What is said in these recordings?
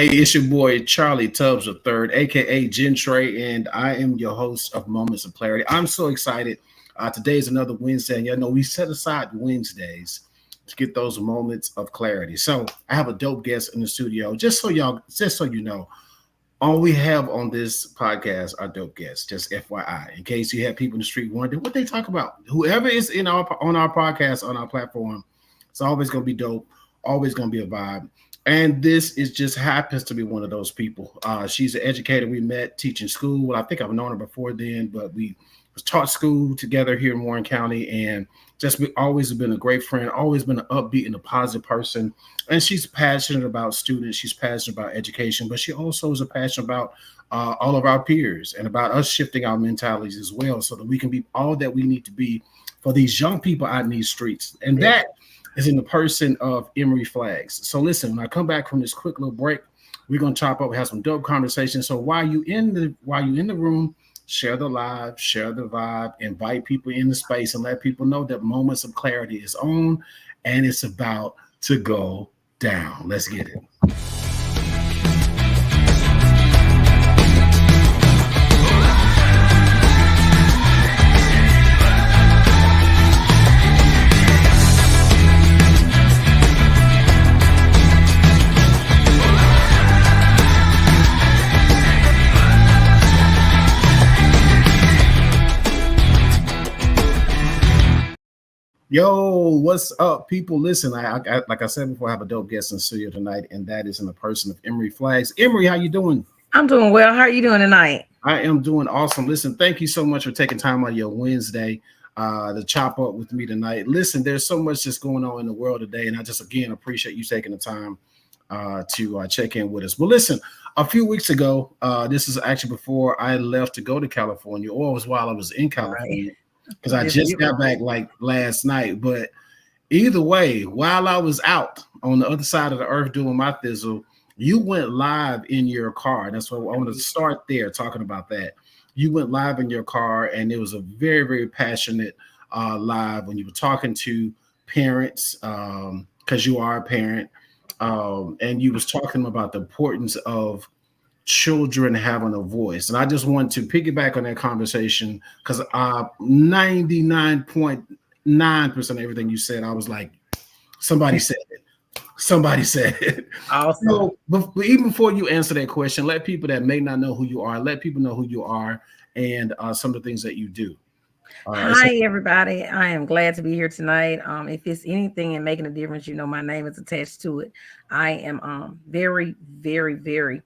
Hey, it's your boy Charlie Tubbs III, aka Gentray, and I am your host of Moments of Clarity. I'm so excited. Today is another Wednesday, and you know we set aside Wednesdays to get those moments of clarity. So I have a dope guest in the studio. Just so you know, all we have on this podcast are dope guests. Just FYI, in case you have people in the street wondering what they talk about. Whoever is on our podcast on our platform, it's always going to be dope. Always going to be a vibe. And this is just happens to be one of those people. She's an educator we met teaching school. Well, I think I've known her before then, but we was taught school together here in Warren County, and always been a great friend. Always been an upbeat and a positive person. And she's passionate about students. She's passionate about education, but she also is a passionate about all of our peers and about us shifting our mentalities as well, so that we can be all that we need to be for these young people out in these streets. And that is in the person of Emmarie Flaggs. So listen, when I come back from this quick little break, we're gonna chop up, have some dope conversations. So while you in the room, share the live, share the vibe, invite people in the space, and let people know that Moments of Clarity is on and it's about to go down. Let's get it. Yo, what's up, people? Listen, I like I said before, I have a dope guest in the studio tonight, and that is in the person of Emmarie Flaggs. Emmarie, how you doing? I'm doing well. How are you doing tonight? I am doing awesome. Listen, thank you so much for taking time out of your Wednesday to chop up with me tonight. Listen, there's so much just going on in the world today, and I just again appreciate you taking the time to check in with us. But listen, a few weeks ago, this is actually before I left to go to California, or it was while I was in California. Right. Because I just got back like last night. But either way, while I was out on the other side of the earth doing my thizzle, you went live in your car. And that's what I want to start there, talking about that. You went live in your car, and it was a very, very passionate live when you were talking to parents, because you are a parent, and you was talking about the importance of children having a voice. And I just want to piggyback on that conversation, because 99.9% of everything you said, I was like, somebody said it. Somebody said it. Awesome. So, but even before you answer that question, let people that may not know who you are, let people know who you are and some of the things that you do. Hi, everybody. I am glad to be here tonight. If it's anything in making a difference, you know, my name is attached to it. I am very, very, very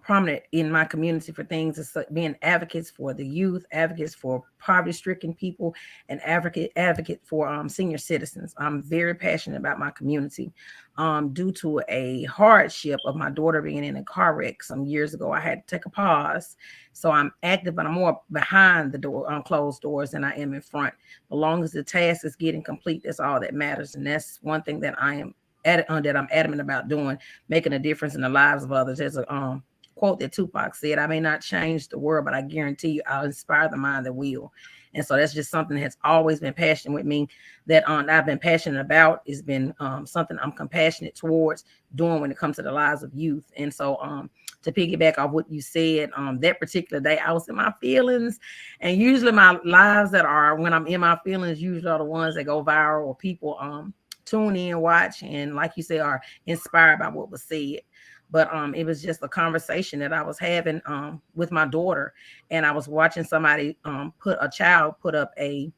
prominent in my community for things as being advocates for the youth, advocates for poverty-stricken people, and advocate for senior citizens. I'm very passionate about my community. Due to a hardship of my daughter being in a car wreck some years ago, I had to take a pause. So I'm active, but I'm more behind the door, on closed doors, than I am in front. As long as the task is getting complete, that's all that matters. And that's one thing that I'm adamant about doing, making a difference in the lives of others. There's a quote that Tupac said, "I may not change the world, but I guarantee you I'll inspire the mind that will." And so that's just something that has always been passionate with me, that I've been passionate about. It's been something I'm compassionate towards doing when it comes to the lives of youth. And so to piggyback off what you said, that particular day I was in my feelings, and usually my lives that are when I'm in my feelings usually are the ones that go viral, or people tune in, watch, and like you say, are inspired by what was said. But it was just a conversation that I was having with my daughter, and I was watching somebody put up a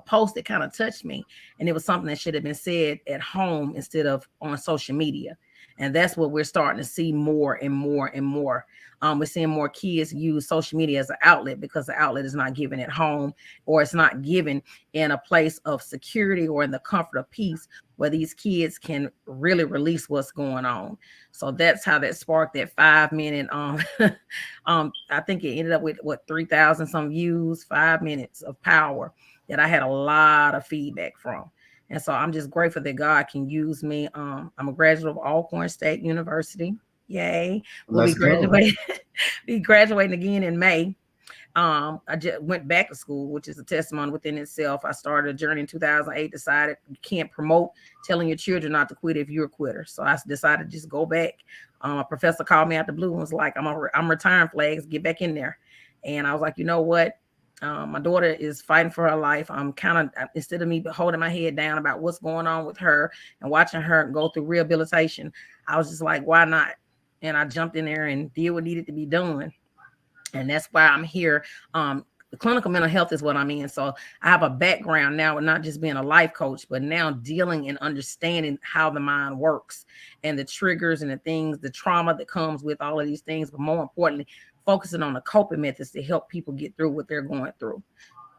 post that kind of touched me, and it was something that should have been said at home instead of on social media. And that's what we're starting to see more and more and more. We're seeing more kids use social media as an outlet, because the outlet is not given at home, or it's not given in a place of security or in the comfort of peace where these kids can really release what's going on. So that's how that sparked that 5-minute. I think it ended up with 3,000 some views, 5 minutes of power that I had a lot of feedback from. And so I'm just grateful that God can use me. I'm a graduate of Alcorn State University. Yay. We'll be graduating again in May. I just went back to school, which is a testimony within itself. I started a journey in 2008, decided you can't promote telling your children not to quit if you're a quitter. So I decided to just go back. A professor called me out the blue and was like, I'm retiring, Flaggs, get back in there. And I was like, you know what? My daughter is fighting for her life. I'm kind of, instead of me holding my head down about what's going on with her and watching her go through rehabilitation, I was just like, why not? And I jumped in there and did what needed to be done. And that's why I'm here. The clinical mental health is what I'm in. So I have a background now with not just being a life coach, but now dealing and understanding how the mind works and the triggers and the things, the trauma that comes with all of these things. But more importantly, focusing on the coping methods to help people get through what they're going through.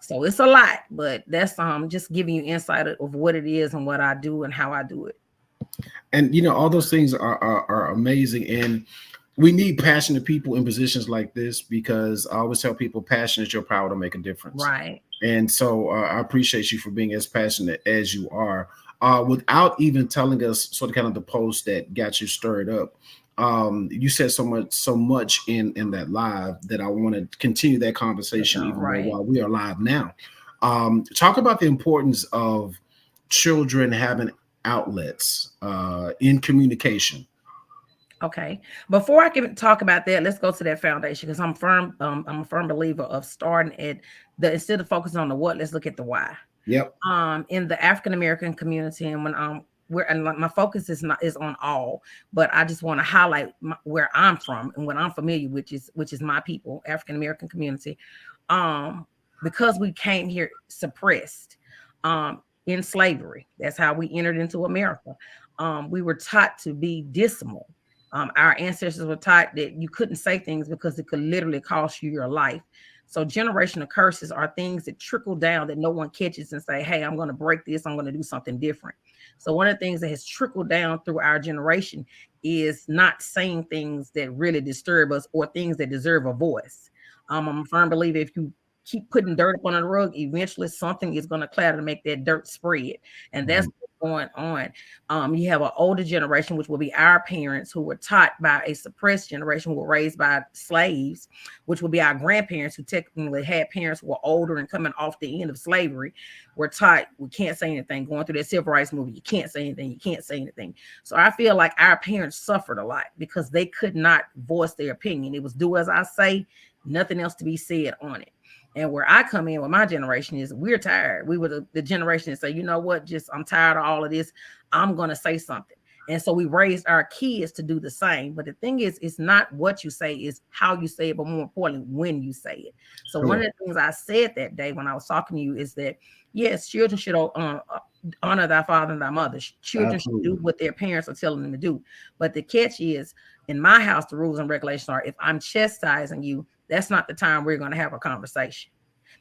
So it's a lot, but that's just giving you insight of what it is and what I do and how I do it. And all those things are amazing, and we need passionate people in positions like this, because I always tell people passion is your power to make a difference. Right. And so I appreciate you for being as passionate as you are, without even telling us sort of kind of the post that got you stirred up. You said so much in that live that I want to continue that conversation even more while we are live now. Talk about the importance of children having outlets in communication. Okay. Before I can talk about that, let's go to that foundation, because I'm a firm believer of starting at the, instead of focusing on the what, let's look at the why. Yep. In the African American community, and when my focus is on all, but I just want to highlight where I'm from and what I'm familiar with, which is my people, African American community. Because we came here suppressed, in slavery. That's how we entered into America. We were taught to be dismal. Our ancestors were taught that you couldn't say things because it could literally cost you your life. So generational curses are things that trickle down that no one catches and say, hey, I'm going to break this. I'm going to do something different. So one of the things that has trickled down through our generation is not saying things that really disturb us or things that deserve a voice. I'm a firm believer if you keep putting dirt up on the rug, eventually something is going to clatter to make that dirt spread. And that's what's going on. You have an older generation, which will be our parents, who were taught by a suppressed generation, who were raised by slaves, which will be our grandparents, who technically had parents who were older and coming off the end of slavery, were taught we can't say anything. Going through that civil rights movement, you can't say anything, you can't say anything. So I feel like our parents suffered a lot because they could not voice their opinion. It was do as I say, nothing else to be said on it. And where I come in with my generation is we're tired. We were the generation that say, you know what, just I'm tired of all of this. I'm going to say something. And so we raised our kids to do the same. But the thing is, it's not what you say, it's how you say it, but more importantly, when you say it. So one of the things I said that day when I was talking to you is that, yes, children should honor thy father and thy mother. Children should do what their parents are telling them to do. But the catch is, in my house, the rules and regulations are, if I'm chastising you, that's not the time we're going to have a conversation,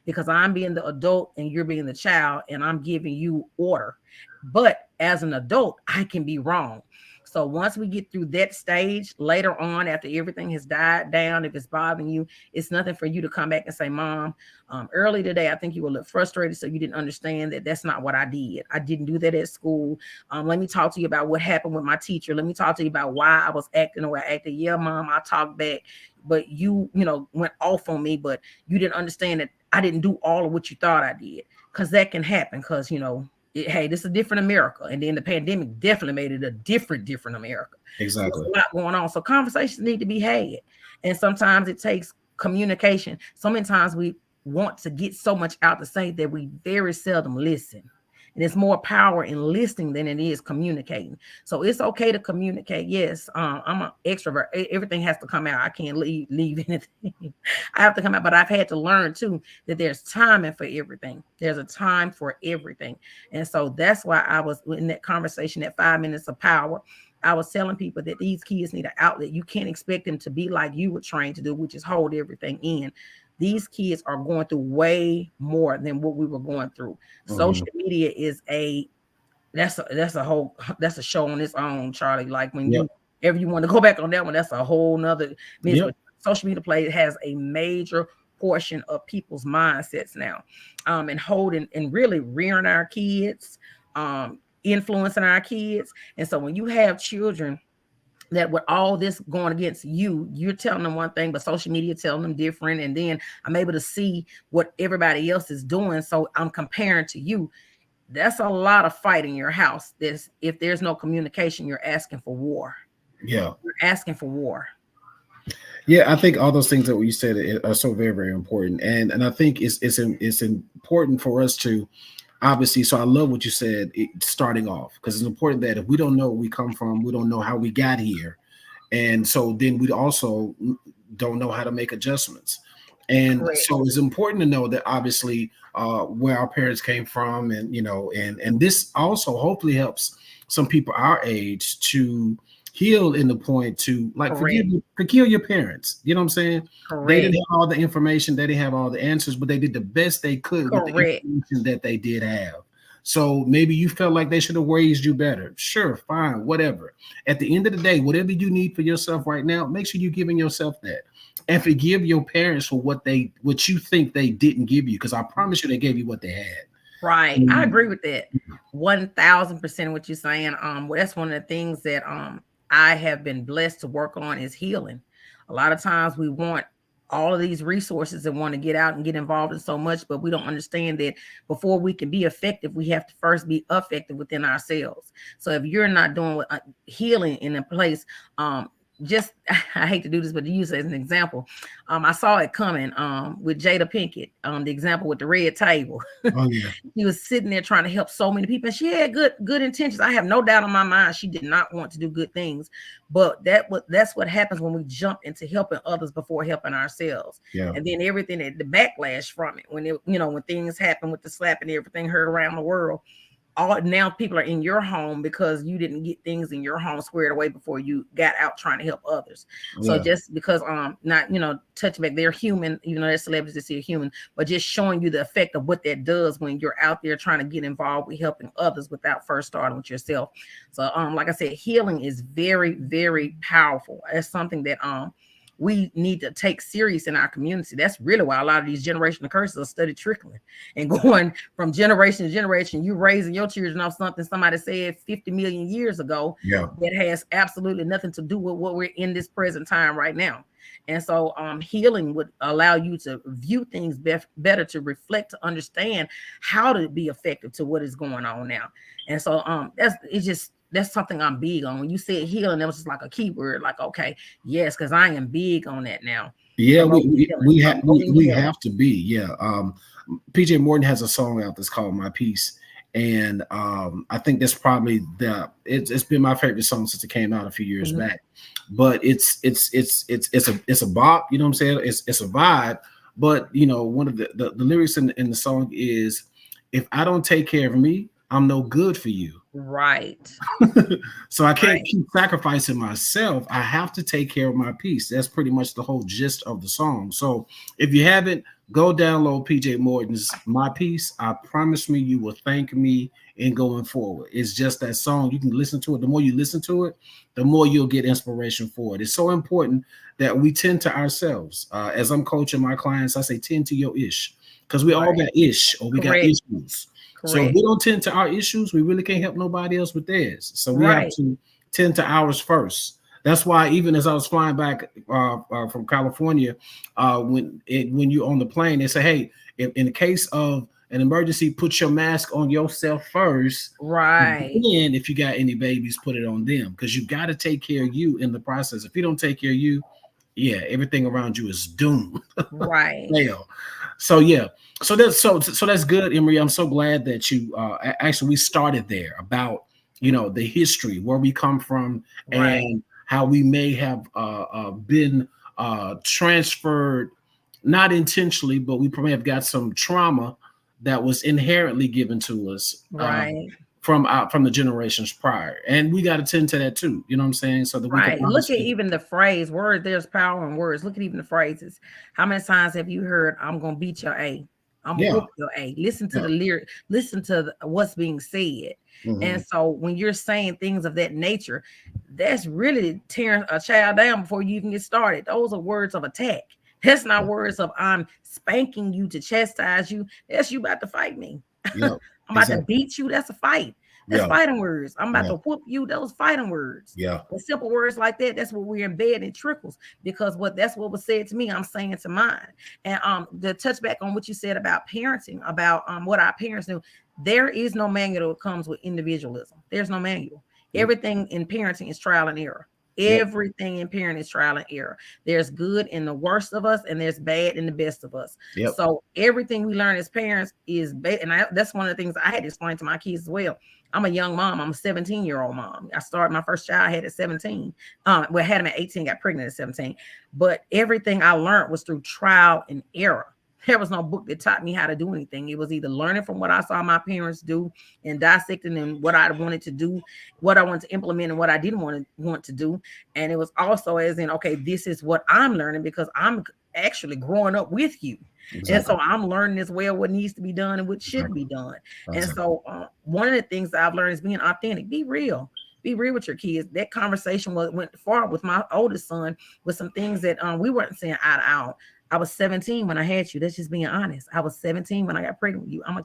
because I'm being the adult and you're being the child and I'm giving you order. But as an adult, I can be wrong. So once we get through that stage, later on, after everything has died down, if it's bothering you, it's nothing for you to come back and say, Mom, early today, I think you were a little frustrated, so you didn't understand that that's not what I did. I didn't do that at school. Let me talk to you about what happened with my teacher. Let me talk to you about why I was acting the way I acted. Yeah, Mom, I talked back, but you went off on me, but you didn't understand that I didn't do all of what you thought I did. Because that can happen, because, hey, this is a different America. And then the pandemic definitely made it a different America. Exactly. So there's a lot going on. So conversations need to be had. And sometimes it takes communication. So many times we want to get so much out to say that we very seldom listen. And it's more power in listening than it is communicating. So it's okay to communicate. Yes, I'm an extrovert. Everything has to come out. I can't leave anything. I have to come out. But I've had to learn, too, that there's timing for everything. There's a time for everything. And so that's why I was in that conversation at 5 minutes of power. I was telling people that these kids need an outlet. You can't expect them to be like you were trained to do, which is hold everything in. These kids are going through way more than what we were going through. Social media is that's a show on its own, Charlie. Like when you want to go back on that one, that's a whole nother. Social media has a major portion of people's mindsets now, and holding and really rearing our kids, influencing our kids. And so when you have children that with all this going against you, you're telling them one thing, but social media telling them different. And then I'm able to see what everybody else is doing. So I'm comparing to you. That's a lot of fight in your house. If there's no communication, you're asking for war. Yeah. You're asking for war. Yeah, I think all those things that you said are so very, very important, and I think it's important for us to obviously. So I love what you said starting off, because it's important that if we don't know where we come from, we don't know how we got here, and so then we also don't know how to make adjustments. And Correct. so it's important to know that obviously where our parents came from, and and this also hopefully helps some people our age to heal in the point to like Correct. forgive your parents. You know what I'm saying? They didn't Correct. have all the information, they didn't have all the answers, but they did the best they could with the Correct. information that they did have. So maybe you felt like they should have raised you better. Sure, fine, whatever. At the end of the day, whatever you need for yourself right now, make sure you're giving yourself that. And forgive your parents for what you think they didn't give you, because I promise you they gave you what they had. Right. I agree with that. 1000% what you're saying. Well, that's one of the things that I have been blessed to work on is healing. A lot of times we want all of these resources and want to get out and get involved in so much, but we don't understand that before we can be effective, we have to first be effective within ourselves. So if you're not doing healing in a place, just I hate to do this, but to use it as an example, I saw it coming with Jada Pinkett, the example with the red table. Oh yeah. She was sitting there trying to help so many people, and she had good intentions. I have no doubt in my mind she did not want to do good things, but that's what happens when we jump into helping others before helping ourselves. Yeah. And then everything, the backlash from it, when things happen with the slap and everything heard around the world, all now people are in your home because you didn't get things in your home squared away before you got out trying to help others. So just because not touching back, they're human, even though they're celebrities, they see a human, but just showing you the effect of what that does when you're out there trying to get involved with helping others without first starting with yourself. So like I said, healing is very, very powerful. That's something that we need to take serious in our community. That's really why a lot of these generational curses are study trickling and going from generation to generation. You raising your children off something somebody said 50 million years ago that has absolutely nothing to do with what we're in this present time right now. And so healing would allow you to view things better, to reflect, to understand how to be effective to what is going on now. And so that's something I'm big on. When you said healing, that was just like a keyword, like, okay, yes, because I am big on that now. Yeah, we have to be. Yeah. PJ Morton has a song out that's called My Peace. And I think that's probably it's been my favorite song since it came out a few years back. But it's a bop, you know what I'm saying? It's a vibe. But one of the lyrics in the song is, if I don't take care of me, I'm no good for you. Right. So I can't keep sacrificing myself. I have to take care of my peace. That's pretty much the whole gist of the song. So if you haven't, go download PJ Morton's My Peace. I promise me you will thank me in going forward. It's just that song. You can listen to it. The more you listen to it, the more you'll get inspiration for it. It's so important that we tend to ourselves. As I'm coaching my clients, I say tend to your ish, because we all got ish, or we got issues. So if we don't tend to our issues, we really can't help nobody else with theirs. So we have to tend to ours first. That's why even as I was flying back from California, when you're on the plane, they say, hey, in the case of an emergency, put your mask on yourself first. Right. And if you got any babies, put it on them, because you got to take care of you in the process. If you don't take care of you, yeah, everything around you is doomed. Right. So yeah. So that's good, Emmarie. I'm so glad that you actually we started there about the history, where we come from, and how we may have been transferred, not intentionally, but we probably have got some trauma that was inherently given to us from the generations prior, and we got to tend to that too. You know what I'm saying? So that we can look at even the phrase word. There's power in words. Look at even the phrases. How many times have you heard, "I'm gonna beat your A"? I'm gonna whoop your A. Listen to the lyric. Listen to what's being said. And so when you're saying things of that nature, that's really tearing a child down before you even get started. Those are words of attack. That's not words of I'm spanking you to chastise you. That's you about to fight me. I'm about to beat you. That's a fight. That's Yeah. fighting words. I'm about Yeah. to whoop you. Those fighting words. Yeah. But simple words like that, that's what we're in bed and trickles because that's what was said to me, I'm saying to mine. And to touch back on what you said about parenting, about what our parents knew, there is no manual that comes with individualism. There's no manual. Yep. Everything in parenting is trial and error. Yep. Everything in parenting is trial and error. There's good in the worst of us, and there's bad in the best of us. Yep. So everything we learn as parents is bad, and that's one of the things I had to explain to my kids as well. I'm a young mom. I'm a 17-year-old mom. I started my first child, I had at 17. Well, I had him at 18, got pregnant at 17. But everything I learned was through trial and error. There was no book that taught me how to do anything. It was either learning from what I saw my parents do and dissecting and what I wanted to do, what I wanted to implement, and what I didn't want to do. And it was also as in, okay, this is what I'm learning because I'm actually growing up with you. Exactly. And so I'm learning as well what needs to be done and what should be done. And so one of the things that I've learned is being authentic. Be real. Be real with your kids. That conversation went far with my oldest son with some things that we weren't saying eye to eye. I was 17 when I had you. That's just being honest. I was 17 when I got pregnant with you. I'm a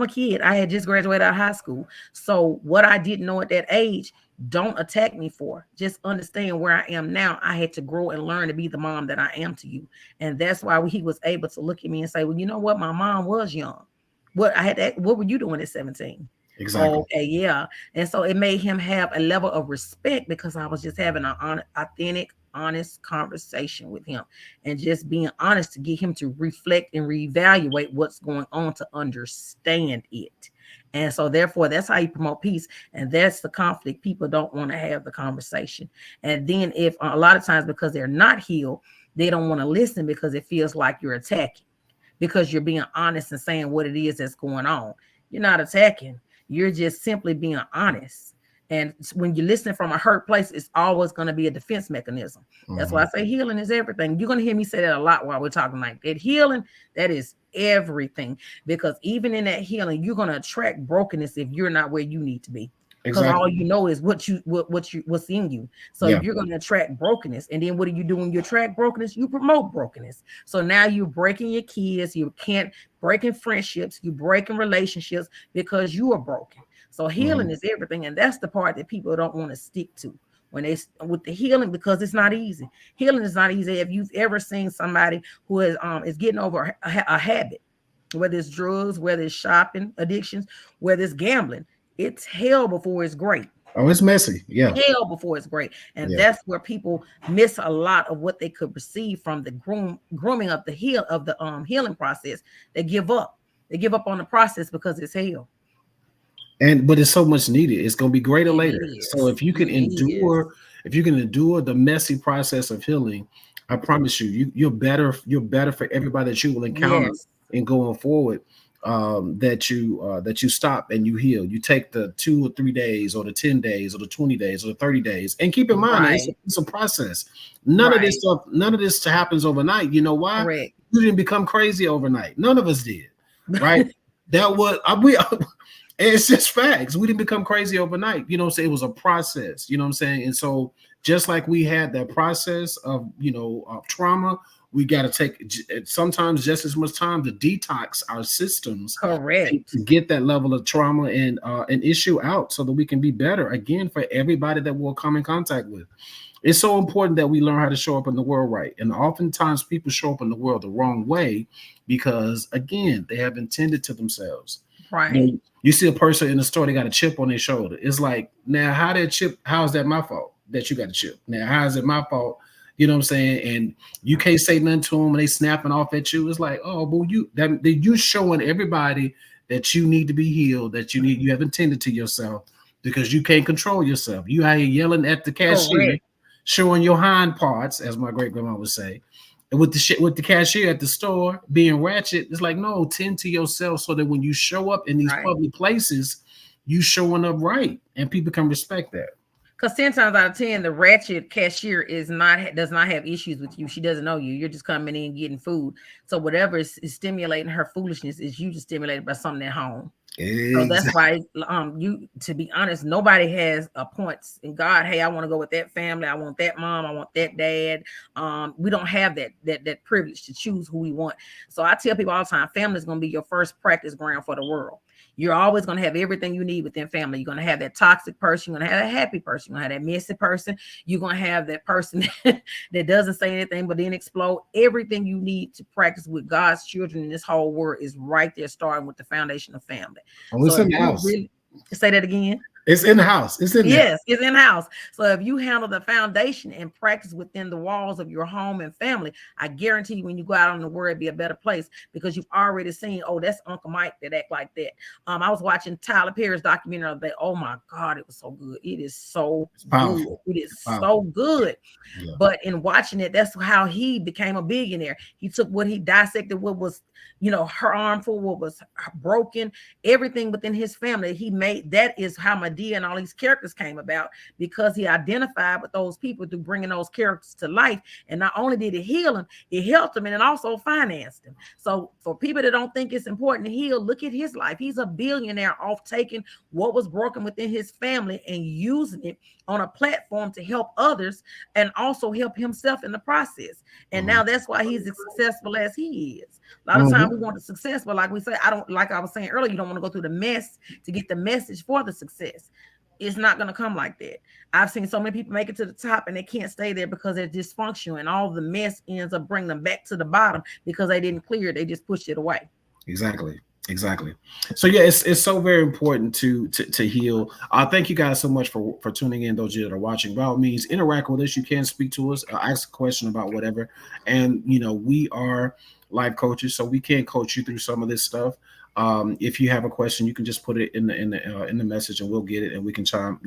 kid. I had just graduated out of high school. So what I didn't know at that age, don't attack me for. Just understand where I am now. I had to grow and learn to be the mom that I am to you. And that's why he was able to look at me and say, well, you know what? My mom was young. What were you doing at 17? Exactly. Okay, yeah. And so it made him have a level of respect because I was just having an authentic, honest conversation with him and just being honest to get him to reflect and reevaluate what's going on to understand it. And so therefore that's how you promote peace. And that's the conflict. People don't want to have the conversation. And then if a lot of times because they're not healed, they don't want to listen because it feels like you're attacking because you're being honest and saying what it is that's going on. You're not attacking. You're just simply being honest. And when you listen from a hurt place, it's always going to be a defense mechanism. That's why I say healing is everything. You're going to hear me say that a lot while we're talking like that. Healing, that is everything. Because even in that healing, you're going to attract brokenness if you're not where you need to be. Because all you know is what's in you. So you're going to attract brokenness. And then what do you do when you attract brokenness? You promote brokenness. So now you're breaking your kids. You can't breaking friendships. You're breaking relationships because you are broken. So healing is everything. And that's the part that people don't want to stick to when they with the healing, because it's not easy. Healing is not easy. If you've ever seen somebody who is getting over a habit, whether it's drugs, whether it's shopping addictions, whether it's gambling, it's hell before it's great. Oh, it's messy. Yeah. Hell before it's great. And that's where people miss a lot of what they could receive from the grooming of the healing process. They give up. They give up on the process because it's hell. But it's so much needed. It's going to be greater later. So if you can endure the messy process of healing, I promise you're better for everybody that you will encounter in going forward. That you stop and you heal. You take the 2 or 3 days or the 10 days or the 20 days or the 30 days, and keep in mind it's a process. None of this happens overnight. You know why? Correct. You didn't become crazy overnight. None of us did. Right? That was it's just facts. We didn't become crazy overnight. You know what I'm saying? It was a process. You know what I'm saying? And so just like we had that process of of trauma, we got to take sometimes just as much time to detox our systems. Correct. To get that level of trauma and an issue out so that we can be better again for everybody that we'll come in contact with. It's so important that we learn how to show up in the world right. And oftentimes people show up in the world the wrong way because, again, they have intended to themselves. Right. You see a person in the store, they got a chip on their shoulder. It's like, now how is that my fault that you got a chip? Now, how is it my fault? You know what I'm saying? And you can't say nothing to them and they snapping off at you. It's like, oh, but you showing everybody that you need to be healed, that you have intended to yourself because you can't control yourself. You out here yelling at the cashier, showing your hind parts, as my great grandma would say. And with the cashier at the store being ratchet, it's like, no, tend to yourself so that when you show up in these public places, you showing up right and people can respect that. Because 10 times out of 10, the ratchet cashier does not have issues with you. She doesn't know you. You're just coming in getting food. So whatever is stimulating her foolishness is you just stimulated by something at home. Exactly. So that's why to be honest, nobody has a points in God. Hey, I want to go with that family. I want that mom. I want that dad. We don't have that privilege to choose who we want. So I tell people all the time, family is going to be your first practice ground for the world. You're always going to have everything you need within family. You're going to have that toxic person. You're going to have a happy person. You're going to have that messy person. You're going to have that person that doesn't say anything but then explode. Everything you need to practice with God's children in this whole world is right there, starting with the foundation of family. Oh, So it's if in the you house. really say that again. It's in the house. It's in there. Yes, it's in house. So if you handle the foundation and practice within the walls of your home and family, I guarantee you when you go out on the world, it'll be a better place because you've already seen, oh, that's Uncle Mike that act like that. I was watching Tyler Perry's documentary of that. Oh my God, it was so good. It is so It's good. powerful. It is It's so powerful. good. Yeah. But in watching it, that's how he became a billionaire. He took what he dissected, what was, her harmful, what was broken, everything within his family. He made that is how Medea and all these characters came about because he identified with those people through bringing those characters to life. And not only did it heal them, it helped them and it also financed them. So for people that don't think it's important to heal, look at his life. He's a billionaire off taking what was broken within his family and using it on a platform to help others and also help himself in the process. And now that's why he's as successful as he is. A lot of times we want the success, but like we say, like I was saying earlier, you don't want to go through the mess to get the message for the success. It's not going to come like that. I've seen so many people make it to the top and they can't stay there because they're dysfunctional, and all the mess ends up bringing them back to the bottom because they didn't clear it. They just pushed it away. Exactly. Exactly. So yeah, it's so very important to heal. Thank you guys so much for tuning in. Those of you that are watching, by all means, interact with us. You can speak to us, ask a question about whatever, and we are life coaches, so we can coach you through some of this stuff. If you have a question, you can just put it in the message, and we'll get it, and we can chime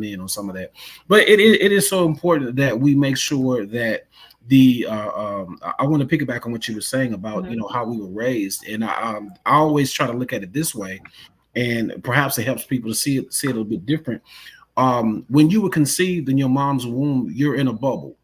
in on some of that. But it is so important that we make sure that I want to piggyback on what you were saying about how we were raised, and I always try to look at it this way, and perhaps it helps people to see it a little bit different. When you were conceived in your mom's womb, you're in a bubble,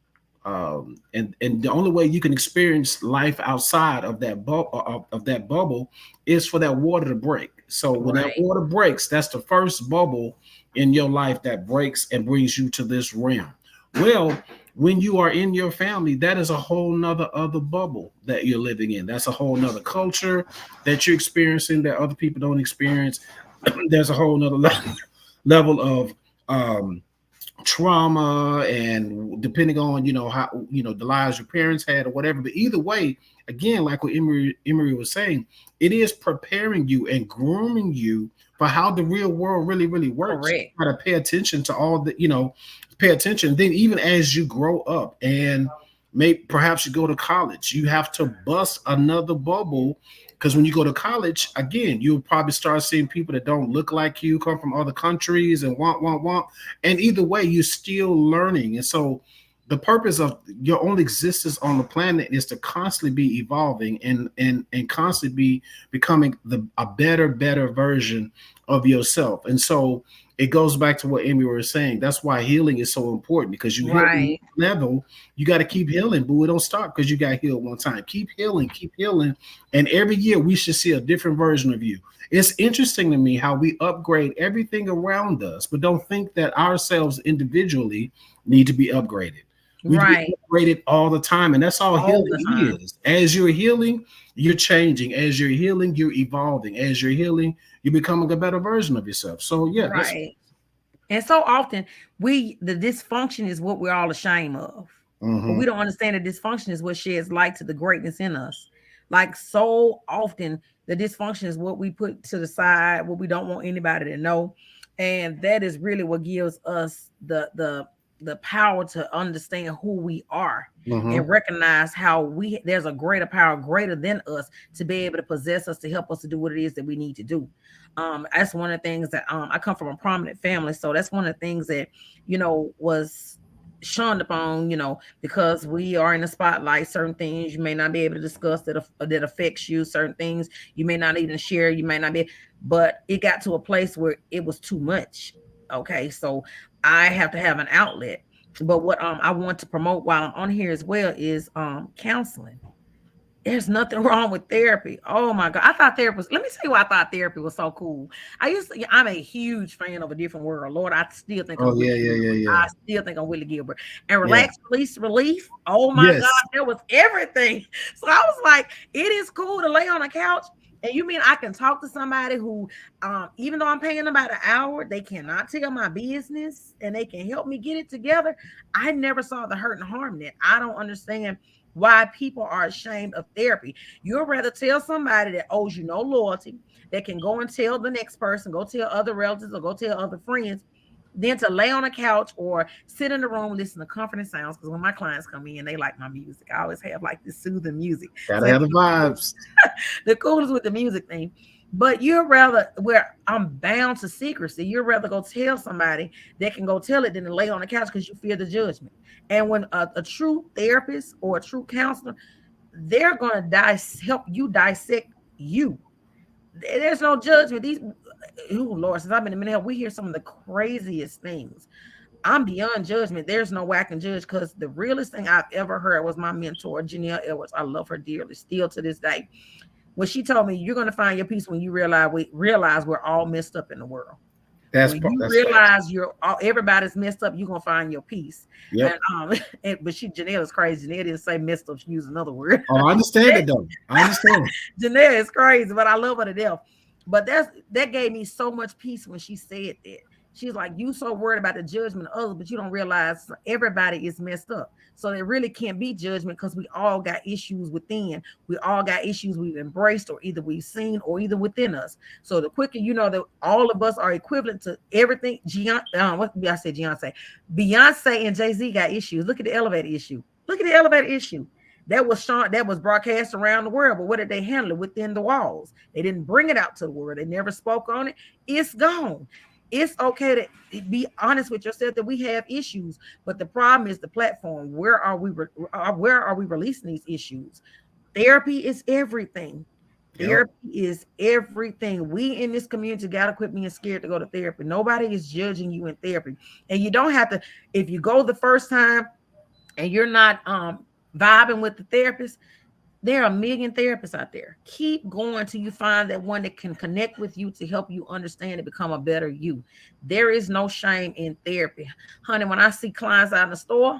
and the only way you can experience life outside of that bubble is for that water to break. So when that Right. water breaks, that's the first bubble in your life that breaks and brings you to this realm. Well, when you are in your family, that is a whole nother other bubble that you're living in. That's a whole nother culture that you're experiencing that other people don't experience. There's a whole nother level of um, trauma, and depending on how the lives your parents had or whatever. But either way, again, like what Emmarie was saying, it is preparing you and grooming you for how the real world really works. Correct. You got to pay attention to all the pay attention. Then even as you grow up and maybe perhaps you go to college, you have to bust another bubble, because when you go to college, again, you'll probably start seeing people that don't look like you, come from other countries, and want. And either way, you're still learning. And so the purpose of your own existence on the planet is to constantly be evolving and constantly be becoming a better version of yourself. And so it goes back to what Amy was saying. That's why healing is so important, because you heal Right. level, you got to keep healing, but we don't stop because you got healed one time. Keep healing. And every year we should see a different version of you. It's interesting to me how we upgrade everything around us, but don't think that ourselves individually need to be upgraded. We get Right. upgraded all the time, and that's all All healing the time. is. As you're healing, you're changing. As you're healing, you're evolving. As you're healing, you're becoming a better version of yourself. So yeah, that's Right. And so often the dysfunction is what we're all ashamed of. But we mhm. don't understand that dysfunction is what sheds light to the greatness in us. Like so often, the dysfunction is what we put to the side, what we don't want anybody to know. And that is really what gives us the power to understand who we are and Mhm. recognize how there's a greater power greater than us to be able to possess us to help us to do what it is that we need to do. That's one of the things that I come from a prominent family, so that's one of the things that was shunned upon, because we are in the spotlight. Certain things you may not be able to discuss that affects you. Certain things you may not even share. You may not be, but it got to a place where it was too much. Okay, so I have to have an outlet. But what I want to promote while I'm on here as well is counseling. There's nothing wrong with therapy. Oh my God. I thought therapy was, let me tell you why I thought therapy was so cool. I'm a huge fan of A Different World. Lord, I still think Oh I'm yeah, Willie yeah, yeah, Gilbert. yeah, I still think I'm Willie Gilbert. And yeah. Relax, Release, Relief. Oh my God. Yes. That was everything. So I was like, it is cool to lay on a couch And you mean I can talk to somebody who, even though I'm paying about an hour, they cannot tell my business and they can help me get it together? I never saw the hurt and harm in it. I don't understand why people are ashamed of therapy. You'd rather tell somebody that owes you no loyalty, that can go and tell the next person, go tell other relatives or go tell other friends, than to lay on a couch or sit in the room, listen to comforting sounds. Because when my clients come in, they like my music. I always have like this soothing music. Gotta So have the vibes. the coolest with the music thing. But you'd rather, where I'm bound to secrecy, you'd rather go tell somebody that can go tell it than to lay on the couch because you fear the judgment. And when a true therapist or a true counselor, they're going to help you dissect you. There's no judgment. These, oh Lord, since I've been in mental health, we hear some of the craziest things. I'm beyond judgment. There's no way I can judge, because the realest thing I've ever heard was my mentor, Janelle Edwards. I love her dearly, still to this day. When she told me, you're going to find your peace when you realize we're all messed up in the world. When you realize everybody's messed up, you're gonna find your peace. Yep. But Janelle is crazy. Janelle didn't say messed up. She used another word. Oh, I understand it though. I understand. Janelle is crazy, but I love her to death. But that gave me so much peace when she said that. She's like, you so worried about the judgment of others, but you don't realize everybody is messed up. So there really can't be judgment, because we all got issues within. We all got issues we've embraced, or either we've seen, or either within us. So the quicker you know that all of us are equivalent to everything. Beyonce and Jay-Z got issues. Look at the elevator issue. That was broadcast around the world, but what did they handle it within the walls? They didn't bring it out to the world. They never spoke on it. It's gone. It's okay to be honest with yourself that we have issues, but the problem is the platform. Where are we releasing these issues? Therapy is everything. Therapy is everything. We in this community got to quit being scared to go to therapy. Nobody is judging you in therapy, and you don't have to. If you go the first time and you're not vibing with the therapist, there are a million therapists out there. Keep going till you find that one that can connect with you to help you understand and become a better you. There is no shame in therapy. Honey, when I see clients out in the store,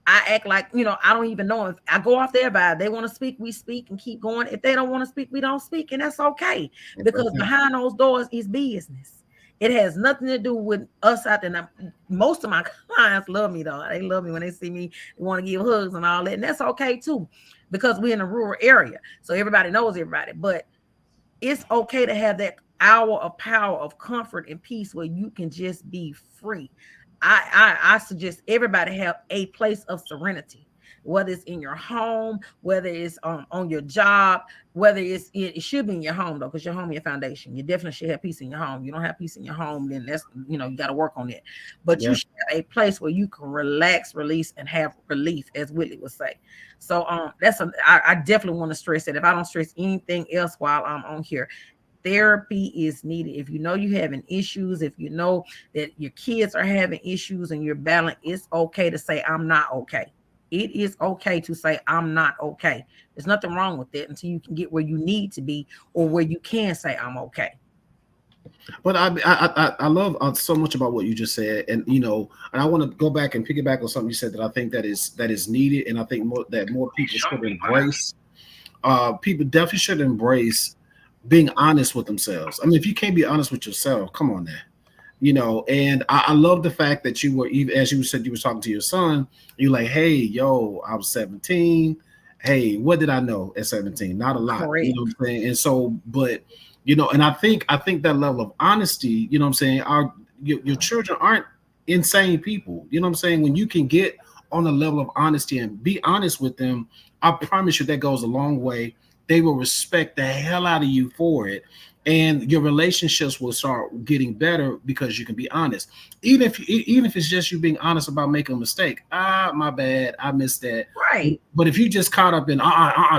I act like, I don't even know. If I go off their vibe, they want to speak, we speak and keep going. If they don't want to speak, we don't speak. And that's okay, because behind those doors is business. It has nothing to do with us out there. Now, most of my clients love me, though. They love me when they see me. They want to give hugs and all that. And that's okay, too, because we're in a rural area. So everybody knows everybody. But it's okay to have that hour of power, of comfort and peace where you can just be free. I suggest everybody have a place of serenity, whether it's in your home, whether it's on your job, whether it should be in your home, though, because your home, your foundation. You definitely should have peace in your home. You don't have peace in your home, then that's, you got to work on it. But you should have a place where you can relax, release, and have relief, as Whitley would say. So I definitely want to stress that. If I don't stress anything else while I'm on here, therapy is needed. If you know you're having issues, if you know that your kids are having issues and you're battling, it's okay to say, I'm not okay. It is okay to say, I'm not okay. There's nothing wrong with it until you can get where you need to be, or where you can say, I'm okay. But I love so much about what you just said, and and I want to go back and piggyback on something you said that I think that is needed, and I think more people should embrace. People definitely should embrace being honest with themselves. I mean, if you can't be honest with yourself, come on now. And I love the fact that you were, even as you said, you were talking to your son, you're like, hey, yo, I was 17. Hey, what did I know at 17? Not a lot. Correct. You know what I'm saying? And so, but and I think that level of honesty, you know what I'm saying, your children aren't insane people. You know what I'm saying? When you can get on a level of honesty and be honest with them, I promise you that goes a long way. They will respect the hell out of you for it. And your relationships will start getting better because you can be honest. Even if it's just you being honest about making a mistake. My bad, I missed that. Right. But if you just caught up in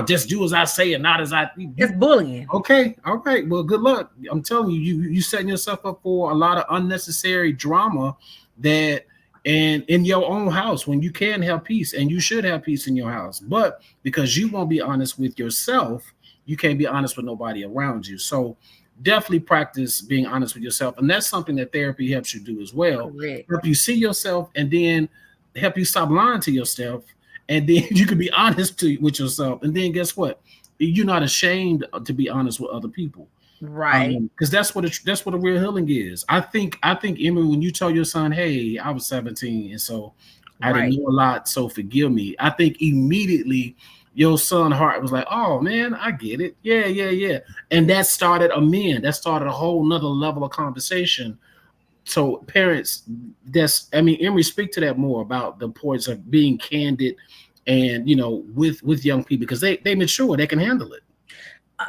just do as I say and not as I do. It's bullying. Okay, all right. Well, good luck. I'm telling you setting yourself up for a lot of unnecessary drama that and in your own house, when you can have peace, and you should have peace in your house. But because you won't be honest with yourself, you can't be honest with nobody around you. So definitely practice being honest with yourself. And that's something that therapy helps you do as well. Correct. Help you see yourself, and then help you stop lying to yourself. And then you can be honest with yourself. And then guess what? you're not ashamed to be honest with other people. Right. Because that's what a real healing is. I think Emily, when you tell your son, "Hey, I was 17, and so I didn't Right. know a lot, so forgive me," I think immediately your son heart was like, "Oh man, I get it. Yeah, yeah, yeah," and that started that started a whole nother level of conversation. So parents, Emory, speak to that more about the importance of being candid and with young people because they mature, they can handle it.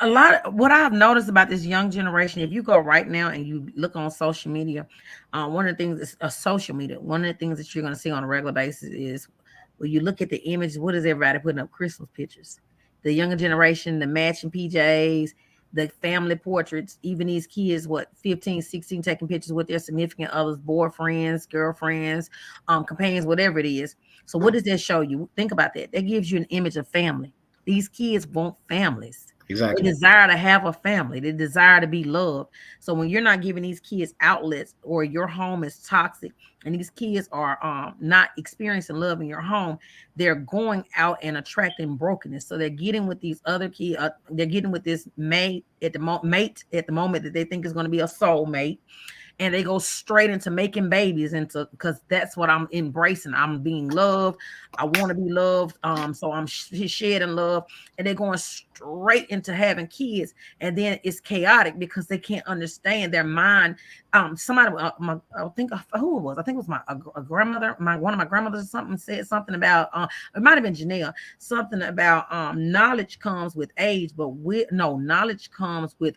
A lot of what I've noticed about this young generation, if you go right now and you look on social media, one of the things is social media. One of the things that you're going to see on a regular basis is when you look at the images, what is everybody putting up? Christmas pictures. The younger generation, the matching PJs, the family portraits, even these kids, what, 15, 16, taking pictures with their significant others, boyfriends, girlfriends, companions, whatever it is. So what does that show you? Think about that. That gives you an image of family. These kids want families. They Exactly. desire to have a family. They desire to be loved. So when you're not giving these kids outlets, or your home is toxic, and these kids are not experiencing love in your home, they're going out and attracting brokenness. So they're getting with these other kids. They're getting with this mate at the moment that they think is going to be a soulmate, and they go straight into making babies, into, because that's what I'm embracing. I'm being loved. I want to be loved. So I'm shedding love, and they're going straight into having kids, and then it's chaotic because they can't understand their mind. Somebody, I think who it was. I think it was a grandmother. One of my grandmothers or something said something about. It might have been Janelle. Something about knowledge comes with age, but no, knowledge comes with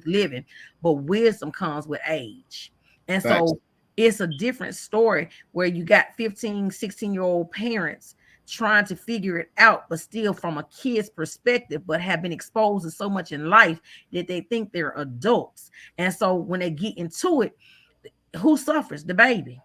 living, but wisdom comes with age. And Facts. so it's a different story where you got 15, 16-year-old parents trying to figure it out, but still from a kid's perspective, but have been exposed to so much in life that they think they're adults. And so when they get into it, who suffers? The baby.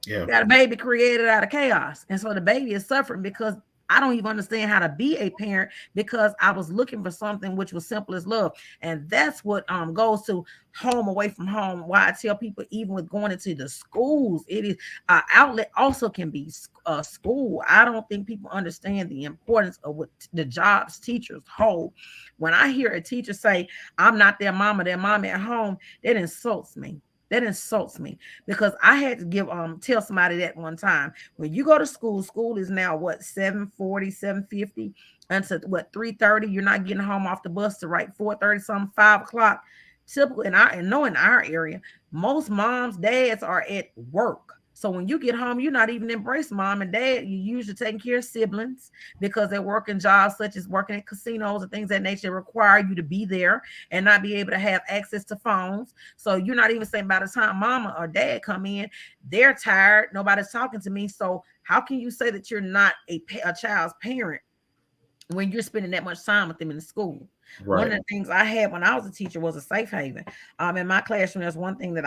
Yeah. You got a baby created out of chaos. And so the baby is suffering because I don't even understand how to be a parent, because I was looking for something which was simple as love. And that's what goes to home away from home. Why I tell people, even with going into the schools, it is outlet also can be school. I don't think people understand the importance of what the jobs teachers hold. When I hear a teacher say, "I'm not their mama at home," that insults me. That insults me, because I had to tell somebody that one time. When you go to school, school is now what, 7:40, 7:50 until what, 3:30. You're not getting home off the bus to right 4:30, something, 5 o'clock. Typical in our area, most moms, dads are at work. So when you get home, you're not even embracing mom and dad. You're usually taking care of siblings because they're working jobs such as working at casinos and things of that nature that require you to be there and not be able to have access to phones. So you're not even saying, by the time mama or dad come in, they're tired. Nobody's talking to me. So how can you say that you're not a child's parent when you're spending that much time with them in the school? One Right. of the things I had when I was a teacher was a safe haven. In my classroom, there's one thing that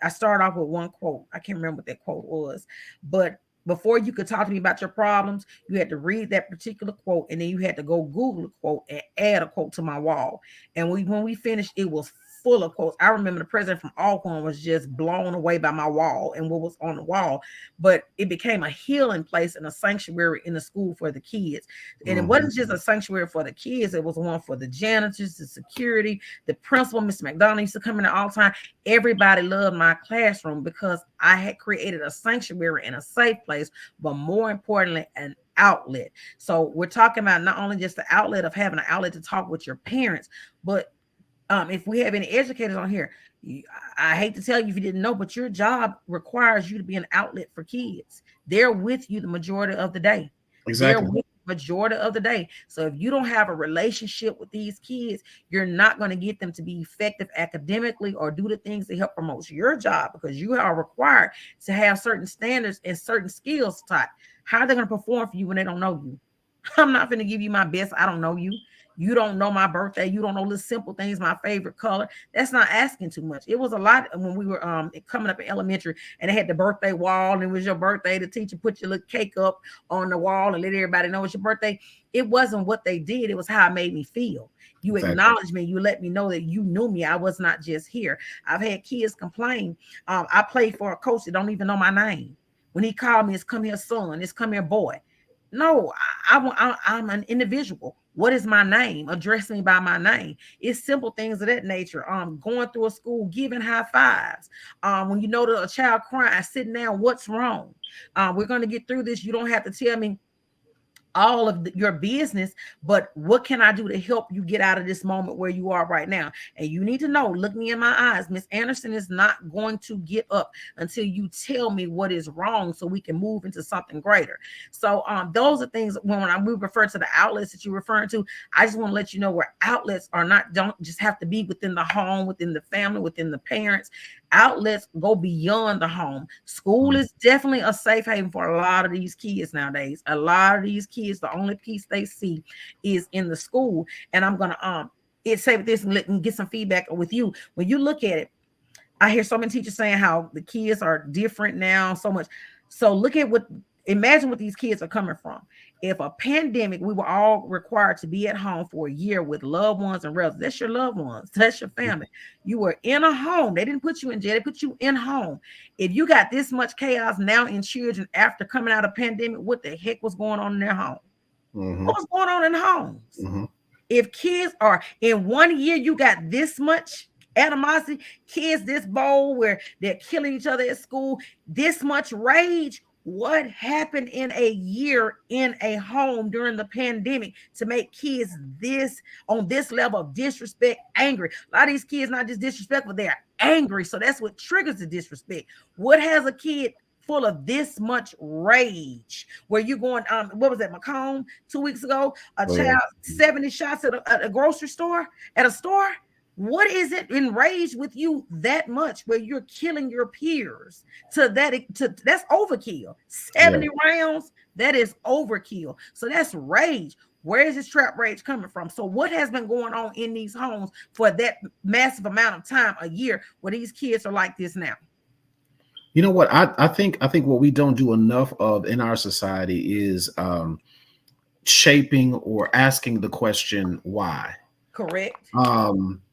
I started off with one quote. I can't remember what that quote was, but before you could talk to me about your problems, you had to read that particular quote, and then you had to go Google the quote and add a quote to my wall. And when we finished, it was full of quotes. I remember the president from Alcorn was just blown away by my wall and what was on the wall. But it became a healing place and a sanctuary in the school for the kids. And it Mhm. wasn't just a sanctuary for the kids, it was one for the janitors, the security, the principal. Mr. McDonald used to come in there all the time. Everybody loved my classroom because I had created a sanctuary and a safe place, but more importantly, an outlet. So we're talking about not only just the outlet of having an outlet to talk with your parents, but if we have any educators on here, I hate to tell you if you didn't know, but your job requires you to be an outlet for kids. They're with you the majority of the day. They're Exactly. with the majority of the day. So if you don't have a relationship with these kids, you're not going to get them to be effective academically or do the things that help promote your job, because you are required to have certain standards and certain skills taught. How are they going to perform for you when they don't know you? I'm not going to give you my best. I don't know you. You don't know my birthday. You don't know the simple things, my favorite color. That's not asking too much. It was a lot when we were coming up in elementary, and they had the birthday wall, and it was your birthday. The teacher put your little cake up on the wall and let everybody know it's your birthday. It wasn't what they did. It was how it made me feel. You Exactly. acknowledged me. You let me know that you knew me. I was not just here. I've had kids complain. I played for a coach that don't even know my name. When he called me, it's come here son, it's come here boy. No, I'm an individual. What is my name? Address me by my name. It's simple things of that nature. Going through a school, giving high fives. When you know that a child crying, sitting down, what's wrong? We're going to get through this. You don't have to tell me all of your business, but what can I do to help you get out of this moment where you are right now? And you need to know, look me in my eyes, Miss Anderson is not going to get up until you tell me what is wrong so we can move into something greater. So those are things when we refer to the outlets that you're referring to. I just want to let you know where outlets are not, don't just have to be within the home, within the family, within the parents. Outlets go beyond the home. School is definitely a safe haven for a lot of these kids nowadays. A lot of these kids, the only piece they see is in the school. And I'm gonna say this and let me get some feedback with you. When you look at it, I hear so many teachers saying how the kids are different now so much. So look at imagine what these kids are coming from. If a pandemic, we were all required to be at home for a year with loved ones and relatives. That's your loved ones. That's your family. You were in a home. They didn't put you in jail. They put you in home. If you got this much chaos now in children after coming out of pandemic, what the heck was going on in their home? What was going on in homes? If kids are in 1 year, you got this much animosity, kids this bold where they're killing each other at school, this much rage. What happened in a year in a home during the pandemic to make kids this on this level of disrespect, angry? A lot of these kids not just disrespectful, they are angry. So that's what triggers the disrespect. What has a kid full of this much rage where you're going, what was that, Macomb 2 weeks ago? A child 70 shots at a grocery store, at a store. What is it enraged with you that much where you're killing your peers that's overkill. 70 rounds, that is overkill. So that's rage. Where is this trap rage coming from? So what has been going on in these homes for that massive amount of time, a year, where these kids are like this now? You know what? I think what we don't do enough of in our society is shaping or asking the question why. Correct.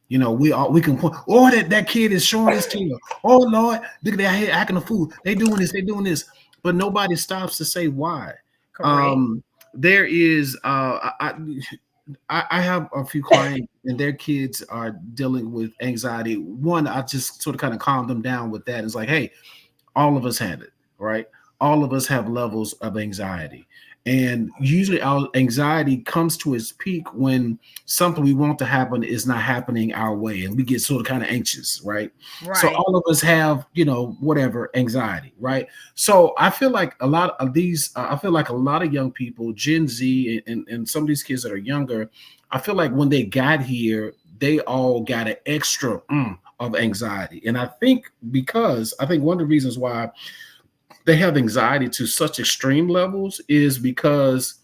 You know, we can point, oh, that kid is showing his tail. Oh Lord, look at that head acting a fool. They doing this, but nobody stops to say why. Correct. There is I have a few clients and their kids are dealing with anxiety. One, I just sort of kind of calm them down with that. It's like, hey, all of us have it, right? All of us have levels of anxiety. And usually our anxiety comes to its peak when something we want to happen is not happening our way. And we get sort of kind of anxious, right? So all of us have, whatever anxiety, right? So I feel like a lot of these, I feel like a lot of young people, Gen Z and some of these kids that are younger, I feel like when they got here, they all got an extra of anxiety. And I think one of the reasons why they have anxiety to such extreme levels is because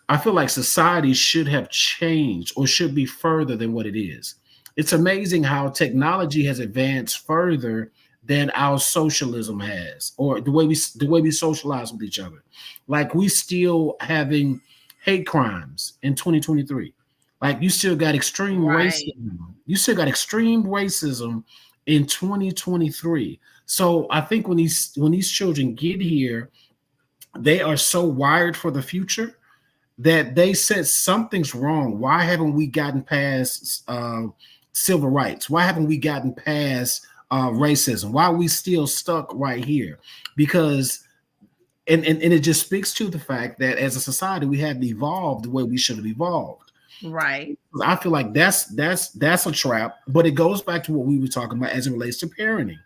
I feel like society should have changed or should be further than what it is. It's amazing how technology has advanced further than our socialism has, or the way we socialize with each other. Like we still having hate crimes in 2023. Like you still got extreme racism. You still got extreme racism in 2023. So I think when these children get here, they are so wired for the future that they said something's wrong. Why haven't we gotten past civil rights? Why haven't we gotten past racism? Why are we still stuck right here? Because and it just speaks to the fact that as a society we haven't evolved the way we should have evolved. Right. I feel like that's a trap, but it goes back to what we were talking about as it relates to parenting.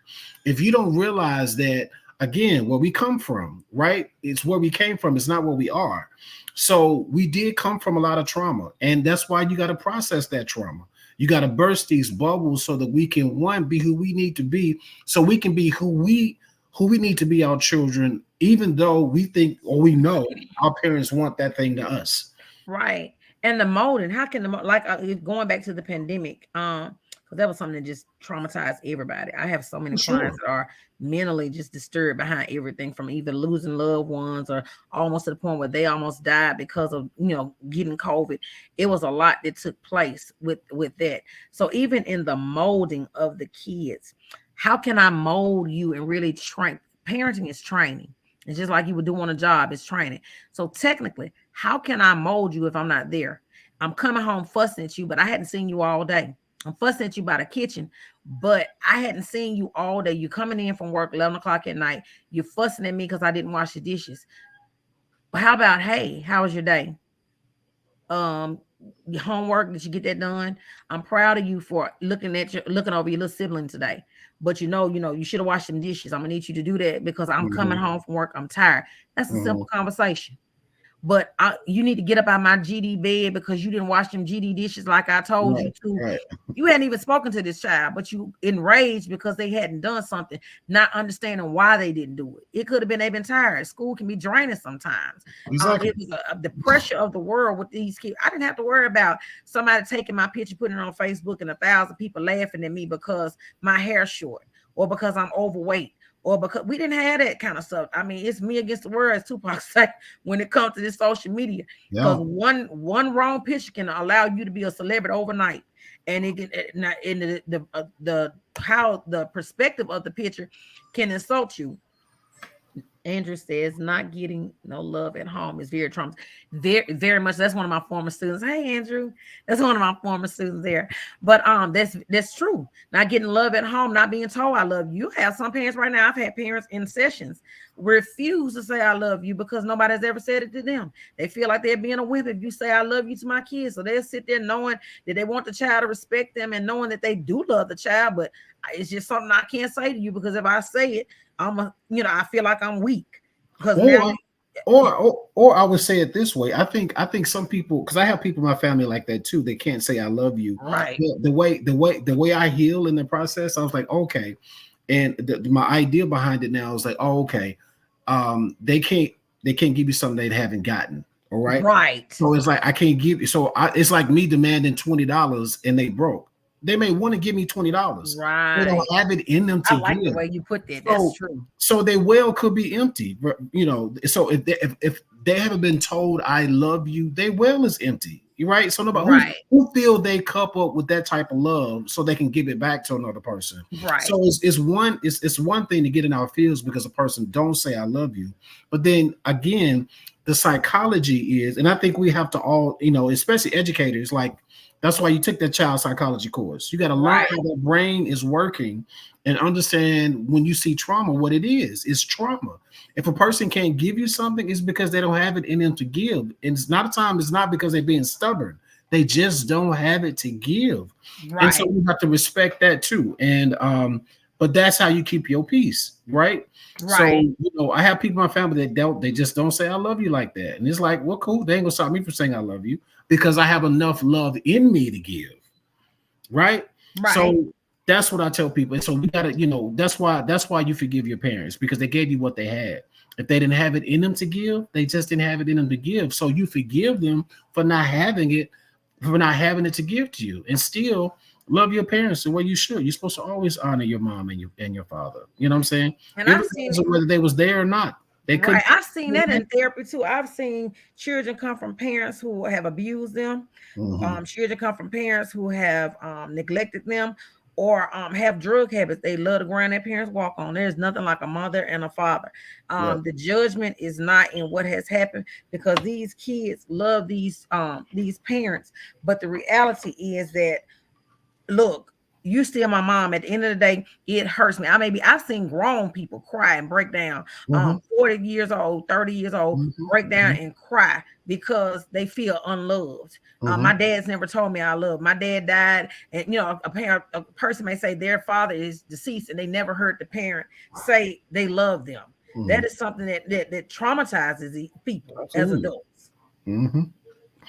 If you don't realize that, again, where we come from, right? It's where we came from. It's not where we are. So we did come from a lot of trauma, and that's why you got to process that trauma. You got to burst these bubbles so that we can, one, be who we need to be, so we can be who we need to be our children, even though we think or we know our parents want that thing to us. Right. And the molding, how can going back to the pandemic, because that was something that just traumatized everybody. I have so many clients that are mentally just disturbed behind everything, from either losing loved ones or almost to the point where they almost died because of getting COVID. It was a lot that took place with that. So even in the molding of the kids, how can I mold you and really train? Parenting is training. It's just like you would do on a job, it's training. So technically, how can I mold you if I'm not there? I'm coming home fussing at you, but I hadn't seen you all day. I'm fussing at you by the kitchen, but I hadn't seen you all day. You're coming in from work 11 o'clock at night. You're fussing at me because I didn't wash the dishes. But how about, hey, how was your day? Your homework, did you get that done? I'm proud of you for looking over your little sibling today. But you should have washed some dishes. I'm gonna need you to do that because I'm coming Mm-hmm. home from work. I'm tired. That's a Mm-hmm. simple conversation. But you need to get up out of my GD bed because you didn't wash them GD dishes like I told you Right, to. right. You hadn't even spoken to this child, but you enraged because they hadn't done something, not understanding why they didn't do it. It could have been they've been tired. School can be draining sometimes. Exactly. It was the pressure of the world with these kids. I didn't have to worry about somebody taking my picture, putting it on Facebook, and 1,000 people laughing at me because my hair's short or because I'm overweight or because we didn't have that kind of stuff. I mean, it's me against the world, as Tupac said, when it comes to this social media. Because Yeah. one wrong picture can allow you to be a celebrity overnight. And it can in the how the perspective of the picture can insult you. Andrew says not getting no love at home is very traumatizing. Very, very much. That's one of my former students. Hey, Andrew, that's one of my former students there. But that's true. Not getting love at home, not being told I love you. You have some parents right now. I've had parents in sessions refuse to say I love you because nobody's ever said it to them. They feel like they're being a whip if you say I love you to my kids. So they'll sit there knowing that they want the child to respect them and knowing that they do love the child, but it's just something I can't say to you because if I say it, I feel like I'm weak because now Or or I would say it this way. I think some people, because I have people in my family like that too. They can't say I love you. right, The way I heal in the process, I was like, okay. And my idea behind it now is like, oh, okay. They can't give you something they haven't gotten. All right. right, So it's like I can't give you. It's like me demanding $20 and they broke. They may want to give me $20. They don't right. have it in them I to like the give. way you put that. That's So true. so they well could be empty, so if they haven't been told I love you, they well is empty. You right? So nobody who Right, who feel they cup up with that type of love so they can give it back to another person. right, So it's one thing to get in our feels because a person don't say I love you, but then again, the psychology is, and I think we have to all, especially educators, like that's why you took that child psychology course. You got to learn right, how the brain is working and understand when you see trauma, what it is. It's trauma. If a person can't give you something, it's because they don't have it in them to give. And it's not because they're being stubborn. They just don't have it to give. And so right, we have to respect that too. And but that's how you keep your peace, right? So, right, I have people in my family that they just don't say I love you like that. And it's like, well, cool. They ain't gonna stop me from saying I love you because I have enough love in me to give, right? right, So that's what I tell people. And so we gotta, that's why you forgive your parents because they gave you what they had. If they didn't have it in them to give, they just didn't have it in them to give. So you forgive them for not having it to give to you, and still love your parents the way you should. You're supposed to always honor your mom and your father. You know what I'm saying? and I've seen Irregardless of whether they was there or not. They right. couldn't. I've seen that in therapy too. I've seen children come from parents who have abused them. Mhm. Children come from parents who have neglected them or have drug habits. They love the ground their parents walk on. There's nothing like a mother and a father. Yeah. The judgment is not in what has happened because these kids love these parents. But the reality is that look, you still my mom. At the end of the day, it hurts me. I've seen grown people cry and break down. Mhm. 40 years old, 30 years old, Mhm. break down Mhm. and cry because they feel unloved. My Mhm. dad's never told me I love. My dad died, and a person may say their father is deceased, and they never heard the parent say they love them. That Mhm. is something that traumatizes people as Absolutely. adults. Mhm.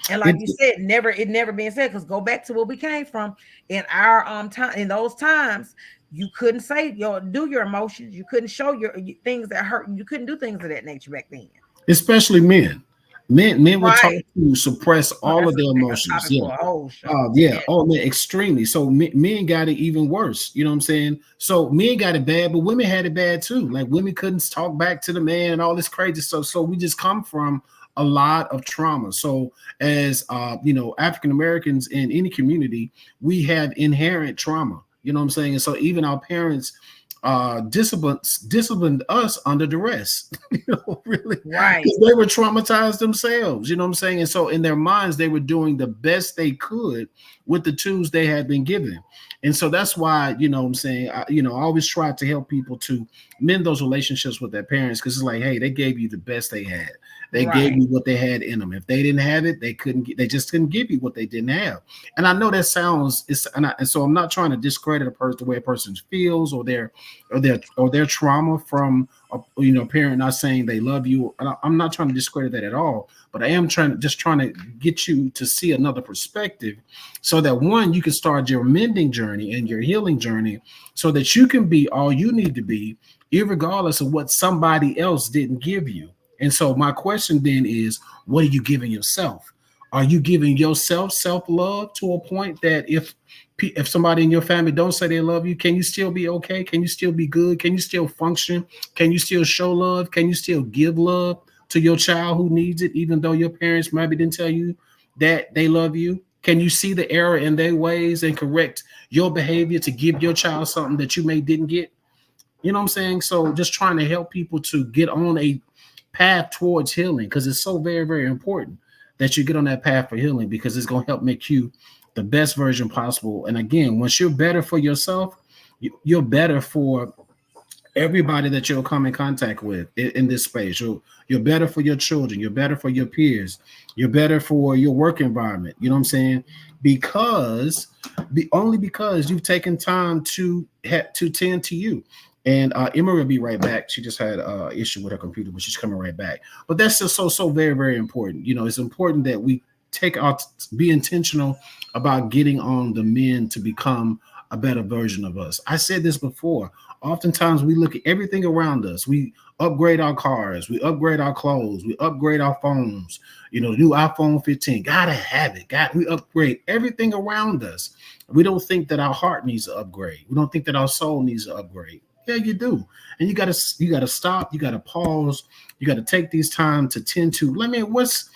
And like It, you said, never being said, because go back to where we came from in our time in those times, you couldn't say do your emotions, you couldn't show your things that hurt, you couldn't do things of that nature back then. especially men. Men were taught Right. to suppress Oh, all of their a emotions. topic Yeah. for a whole show. Yeah. Yeah. Oh man, extremely. So men got it even worse. You know what I'm saying? So men got it bad, but women had it bad too. Like women couldn't talk back to the man and all this crazy stuff. So we just come from a lot of trauma. So as African Americans in any community, we have inherent trauma. You know what I'm saying? And so even our parents disciplined us under duress. Really, Right. because they were traumatized themselves. You know what I'm saying? And so in their minds, they were doing the best they could with the tools they had been given. And so that's why, you know what I'm saying, I always try to help people to mend those relationships with their parents, because it's like, hey, they gave you the best they had. They gave Right. you what they had in them. If they didn't have it, they just couldn't give you what they didn't have. And I know that sounds and so I'm not trying to discredit a person, the way a person feels, or their trauma from a parent not saying they love you. I'm not trying to discredit that at all, but I am trying to get you to see another perspective, so that one, you can start your mending journey and your healing journey, so that you can be all you need to be, irregardless of what somebody else didn't give you. And so my question then is, what are you giving yourself? Are you giving yourself self-love to a point that if somebody in your family don't say they love you, can you still be okay? Can you still be good? Can you still function? Can you still show love? Can you still give love to your child who needs it, even though your parents maybe didn't tell you that they love you? Can you see the error in their ways and correct your behavior to give your child something that you may didn't get? You know what I'm saying? So just trying to help people to get on a path towards healing, because it's so very, very important that you get on that path for healing, because it's going to help make you the best version possible. And again, once you're better for yourself, you're better for everybody that you'll come in contact with in this space. You're better for your children. You're better for your peers. You're better for your work environment. You know what I'm saying? Because only because you've taken time to tend to you. And Emma will be right back. She just had an issue with her computer, but she's coming right back. But that's just so very, very important. It's important that we be intentional about getting on the men to become a better version of us. I said this before. Oftentimes we look at everything around us. We upgrade our cars, we upgrade our clothes, we upgrade our phones. New iPhone 15, gotta have it. We upgrade everything around us. We don't think that our heart needs an upgrade. We don't think that our soul needs an upgrade. Yeah, you do. And you gotta stop, you gotta pause, you gotta take these time to tend to. Let me what's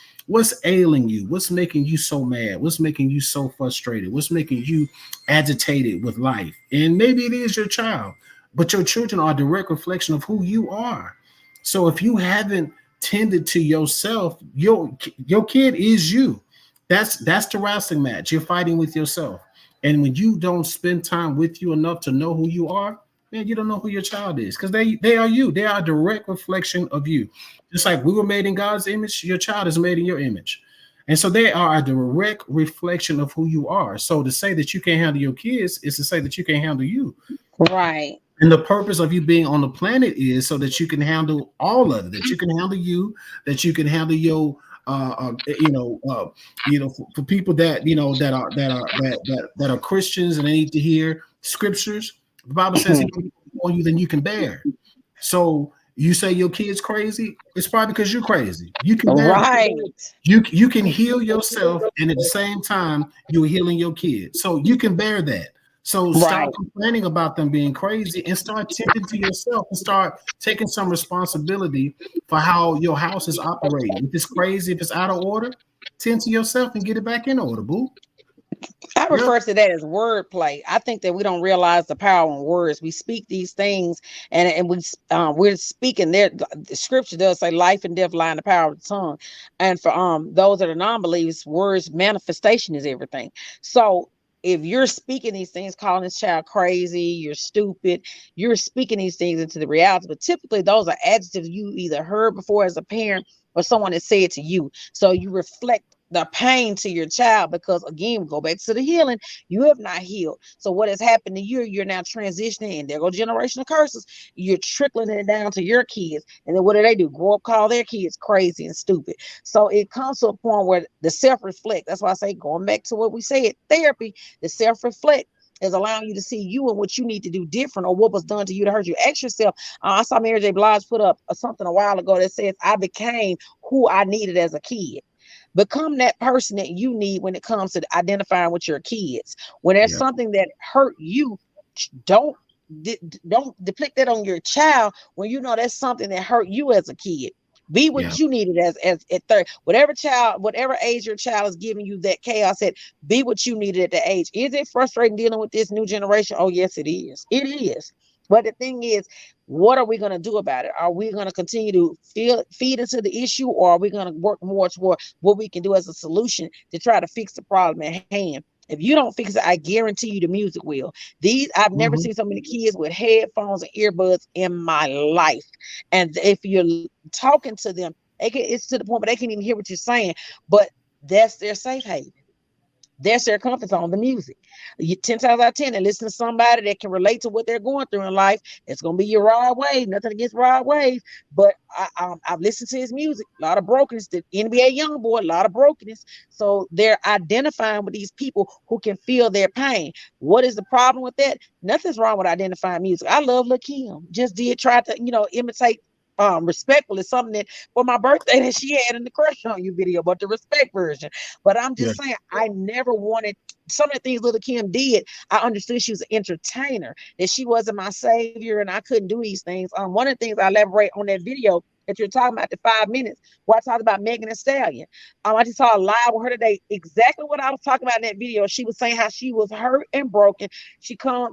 ailing you? What's making you so mad? What's making you so frustrated? What's making you agitated with life? And maybe it is your child, but your children are a direct reflection of who you are. So if you haven't tended to yourself, your kid is you. That's the wrestling match. You're fighting with yourself. And when you don't spend time with you enough to know who you are, man, you don't know who your child is, because they are you. They are a direct reflection of you. Just like we were made in God's image, your child is made in your image. And so they are a direct reflection of who you are. So to say that you can't handle your kids is to say that you can't handle you. Right. And the purpose of you being on the planet is so that you can handle all of it, that you can handle you, that you can handle your for people that are Christians and they need to hear scriptures. The Bible says he can do more you than you can bear. So you say your kid's crazy, it's probably because you're crazy. You can bear Right. you can heal yourself, and at the same time you're healing your kid. So you can bear that. So Right. stop complaining about them being crazy and start tending to yourself and start taking some responsibility for how your house is operating. If it's crazy, if it's out of order, tend to yourself and get it back in order, boo. I Yep. refer to that as wordplay. I think that we don't realize the power in words. We speak these things, and we're speaking there. The scripture does say, "Life and death lie in the power of the tongue," and for those that are non-believers, words manifestation is everything. So if you're speaking these things, calling this child crazy, you're stupid, you're speaking these things into the reality. But typically, those are adjectives you either heard before as a parent or someone that said to you. So you reflect the pain to your child, because again, we go back to the healing. You have not healed. So what has happened to you, you're now transitioning, and there go generational curses. You're trickling it down to your kids. And then what do? Grow up, call their kids crazy and stupid. So it comes to a point where the self-reflect, that's why I say, going back to what we said, therapy, the self-reflect is allowing you to see you and what you need to do different, or what was done to you to hurt you. Ask yourself. I saw Mary J. Blige put up something a while ago that says, I became who I needed as a kid. Become that person that you need when it comes to identifying with your kids. When there's Yeah. something that hurt you, don't don't depict that on your child when you know that's something that hurt you as a kid. Be Yeah. what you needed as at 30. Whatever age your child is giving you that chaos at, be what you needed at the age. Is it frustrating dealing with this new generation? Oh, yes, it is. It is. But the thing is, what are we going to do about it? Are we going to continue to feed into the issue, or are we going to work more toward what we can do as a solution to try to fix the problem at hand? If you don't fix it, I guarantee you the music will. I've never Hmm. seen so many kids with headphones and earbuds in my life. And if you're talking to them, it's to the point where they can't even hear what you're saying, but that's their safe haven. That's their comfort zone, the music. 10 times out of 10, and listen to somebody that can relate to what they're going through in life. It's going to be your Rod Wave. Nothing against Rod Wave, but I've listened to his music. A lot of brokenness. The NBA young boy, a lot of brokenness. So they're identifying with these people who can feel their pain. What is the problem with that? Nothing's wrong with identifying music. I love Lil Kim. Just did try to, imitate. Respectful is something that for my birthday that she had in the Crush on You video, but the respect version. But I'm Yeah. just saying, I never wanted some of the things Little Kim did. I understood she was an entertainer, that she wasn't my savior, and I couldn't do these things. One of the things I elaborate on that video that you're talking about, the 5 minutes, where I talked about Megan Thee Stallion. I just saw a live with her today. Exactly what I was talking about in that video. She was saying how she was hurt and broken.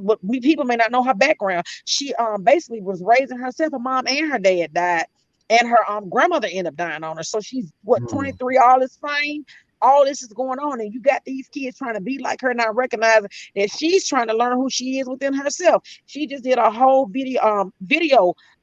But people may not know her background. She basically was raising herself. Her mom and her dad died, and her grandmother ended up dying on her. So she's what, Mm. 23, all this fame, all this is going on, and you got these kids trying to be like her, not recognizing that she's trying to learn who she is within herself. She just did a whole video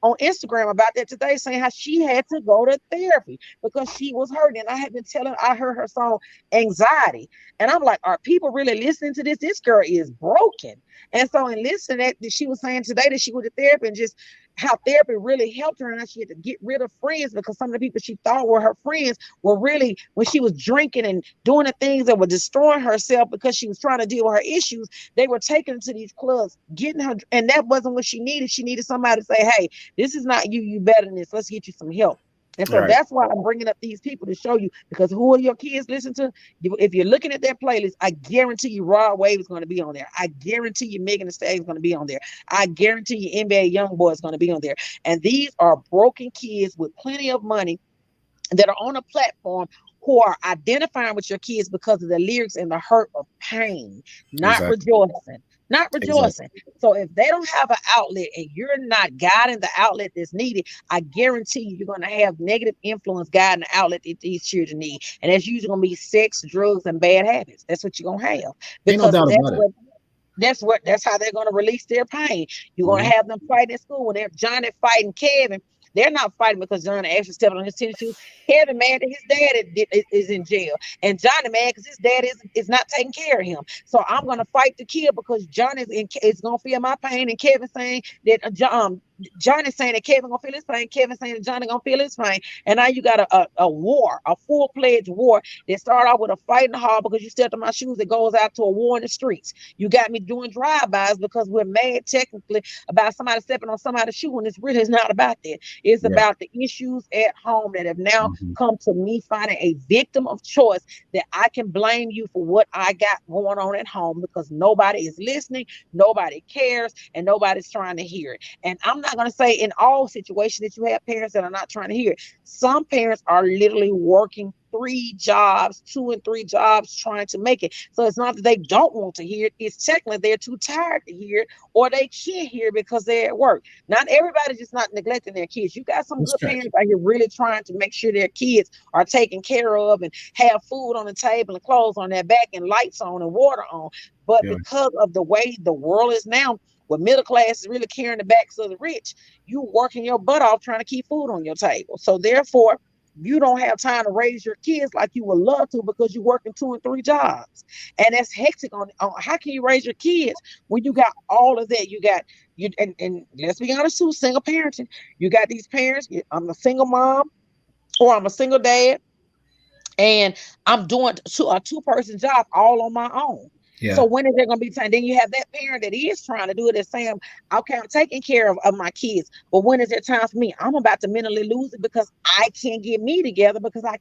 on Instagram about that today, saying how she had to go to therapy because she was hurting. And I heard her song Anxiety, and I'm like, are people really listening to this? This girl is broken. And so in listening that she was saying today that she went to therapy, and just how therapy really helped her, and how she had to get rid of friends because some of the people she thought were her friends were really, when she was drinking and doing the things that were destroying herself because she was trying to deal with her issues, they were taking her to these clubs, getting her, and that wasn't what she needed. She needed somebody to say, hey, this is not you, you better than this. Let's get you some help. And so Right. that's why I'm bringing up these people to show you, because who are your kids listen to? If you're looking at their playlist, I guarantee you Rod Wave is going to be on there. I guarantee you Megan Thee Stallion is going to be on there. I guarantee you NBA Youngboy is going to be on there. And these are broken kids with plenty of money that are on a platform who are identifying with your kids because of the lyrics and the hurt of pain, not Exactly. rejoicing. Not Exactly. rejoicing. So if they don't have an outlet and you're not guiding the outlet that's needed, I guarantee you're going to have negative influence guiding the outlet that these children need. And that's usually going to be sex, drugs, and bad habits. That's what you're going to have, Ain't no because doubt about it. that's how they're going to release their pain. You're going Hmm. to have them fighting at school. When they're Johnny fighting Kevin, they're not fighting because Johnny actually stepped on his tennis shoes. Kevin mad that his dad is in jail, and Johnny mad because his dad is not taking care of him. So I'm going to fight the kid because is going to feel my pain, and Kevin saying that Johnny's saying that Kevin gonna feel his pain. Kevin saying that Johnny gonna feel his pain. And now you got a war, a full-fledged war that started off with a fight in the hall because you stepped on my shoes. It goes out to a war in the streets. You got me doing drive-bys because we're mad technically about somebody stepping on somebody's shoe, and it's really is not about that. It's Yeah. about the issues at home that have now Hmm. come to me finding a victim of choice, that I can blame you for what I got going on at home because nobody is listening, nobody cares, and nobody's trying to hear it. And I'm not going to say in all situations that you have parents that are not trying to hear it. Some parents are literally working 3 jobs, 2 and 3 jobs, trying to make it. So it's not that they don't want to hear it. It's technically they're too tired to hear it, or they can't hear it because they're at work. Not everybody's just not neglecting their kids. You got some That's good facts. parents out here really trying to make sure their kids are taken care of and have food on the table and clothes on their back and lights on and water on. But Yeah. because of the way the world is now, where middle class is really carrying the backs of the rich, you working your butt off trying to keep food on your table. So therefore, you don't have time to raise your kids like you would love to because you're working 2 and 3 jobs. And that's hectic on how can you raise your kids when you got all of that? You got you and let's be honest too, single parenting. You got these parents. I'm a single mom or I'm a single dad, and I'm doing a two-person job all on my own. Yeah. So when is there going to be time? Then you have that parent that is trying to do it and saying, okay, I'm taking care of my kids, but when is there time for me? I'm about to mentally lose it because I can't get me together because I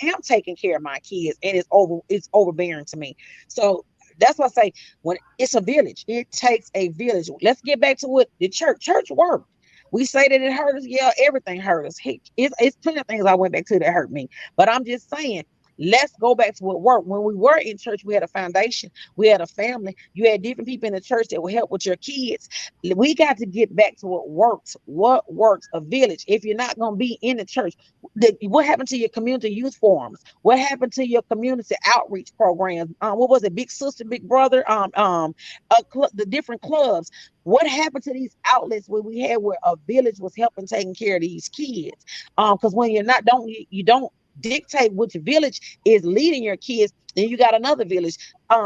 am taking care of my kids, and it's overbearing to me. So that's why I say, when it's a village, it takes a village. Let's get back to what the church worked. We say that it hurt us. Yeah, everything hurt us. It's plenty of things I went back to that hurt me. But I'm just saying, Let's go back to what worked. When we were in church, we had a foundation, we had a family, you had different people in the church that would help with your kids. We got to get back to what works. What works? A village. If you're not going to be in the church, what happened to your community youth forums? What happened to your community outreach programs? What was it? Big sister, big brother, the different clubs. What happened to these outlets where we had where a village was helping taking care of these kids? Because when you're not, you don't dictate which village is leading your kids, then you got another village.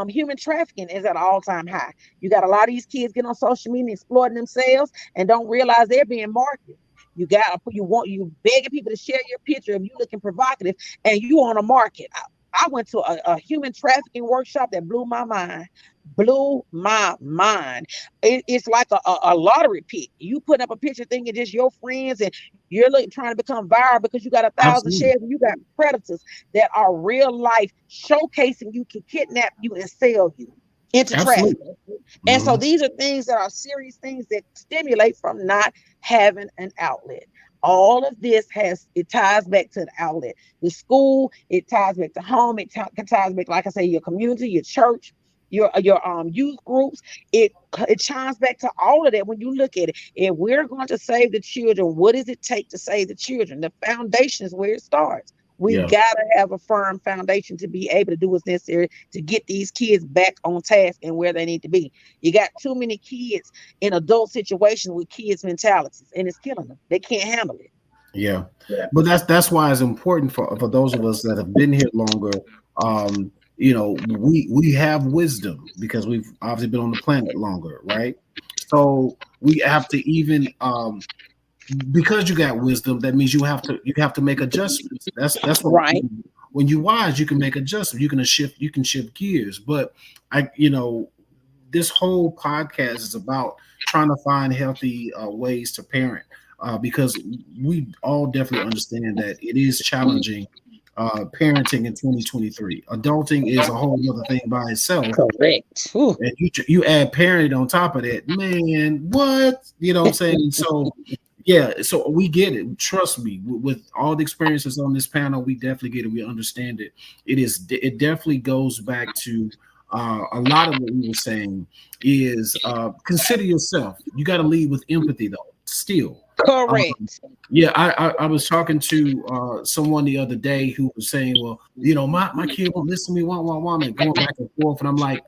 Human trafficking is at an all-time high. You got a lot of these kids getting on social media exploiting themselves and don't realize they're being marketed. You begging people to share your picture of you looking provocative and you on a market. I went to a human trafficking workshop that blew my mind. Blew my mind. It's like a lottery pick. You put up a picture thinking just your friends and you're trying to become viral because you got 1,000 Absolutely. shares and you got predators that are real life showcasing you to kidnap you and sell you into Absolutely. trafficking. And so these are things that are serious things that stimulate from not having an outlet. All of this it ties back to the outlet, the school, it ties back to home, it ties back, like I say, your community, your church, your youth groups. It chimes back to all of that when you look at it. If we're going to save the children, what does it take to save the children? The foundation is where it starts. We Yeah. gotta have a firm foundation to be able to do what's necessary to get these kids back on task and where they need to be. You got too many kids in adult situations with kids' mentalities, and it's killing them. They can't handle it. Yeah, but that's why it's important for those of us that have been here longer. We have wisdom because we've obviously been on the planet longer, right? So we have to even because you got wisdom, that means you have to make adjustments. That's what Right. when you wise, you can make adjustments. You can shift gears. But this whole podcast is about trying to find healthy ways to parent because we all definitely understand that it is challenging parenting in 2023. Adulting is a whole other thing by itself. Correct. Whew. And you add parenting on top of that, man, what? You know what I'm saying? So, yeah, so we get it. Trust me, with all the experiences on this panel, we definitely get it. We understand it. It definitely goes back to a lot of what we were saying is consider yourself. You got to lead with empathy, though, still. Correct. Yeah, I was talking to someone the other day who was saying, well, my kid won't listen to me, and going back and forth. And I'm like,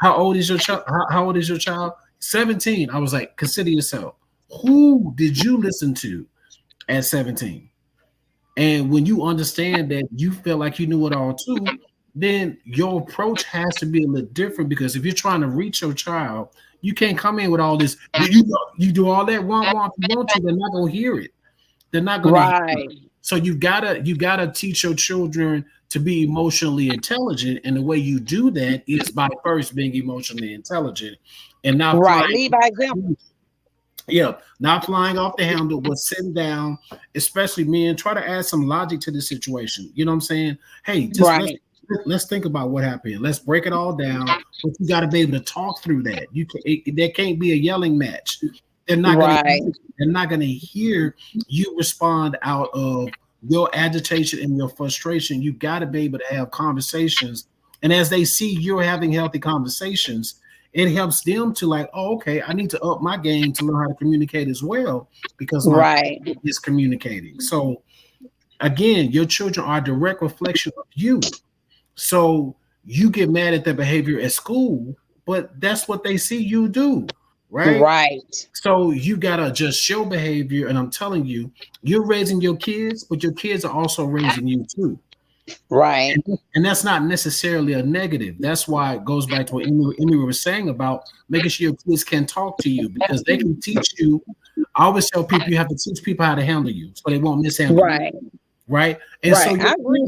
how old is your child? How old is your child? 17. I was like, consider yourself. Who did you listen to at 17? And when you understand that you feel like you knew it all too, then your approach has to be a little different because if you're trying to reach your child, you can't come in with all this. You do all that if you want to, they're not gonna hear it. They're not gonna hear Right. it. So you gotta teach your children to be emotionally intelligent, and the way you do that is by first being emotionally intelligent and not Right. flying. Lead by example. Yeah, not flying off the handle, but sitting down, especially men, try to add some logic to the situation. You know what I'm saying? Hey, just Right. let's think about what happened. Let's break it all down. But you got to be able to talk through that. There can't be a yelling match. They're not Right. gonna hear you respond out of your agitation and your frustration. You got to be able to have conversations, and as they see you're having healthy conversations, it helps them to like, oh, okay, I need to up my game to learn how to communicate as well because my Right. is communicating. So again, your children are a direct reflection of you. So you get mad at their behavior at school, but that's what they see you do, right? Right. So you gotta adjust your behavior, and I'm telling you, you're raising your kids, but your kids are also raising you too. Right. And that's not necessarily a negative. That's why it goes back to what Emmarie was saying about making sure your kids can talk to you because they can teach you. I always tell people you have to teach people how to handle you so they won't mishandle you. Right. Right. And so Right. I agree.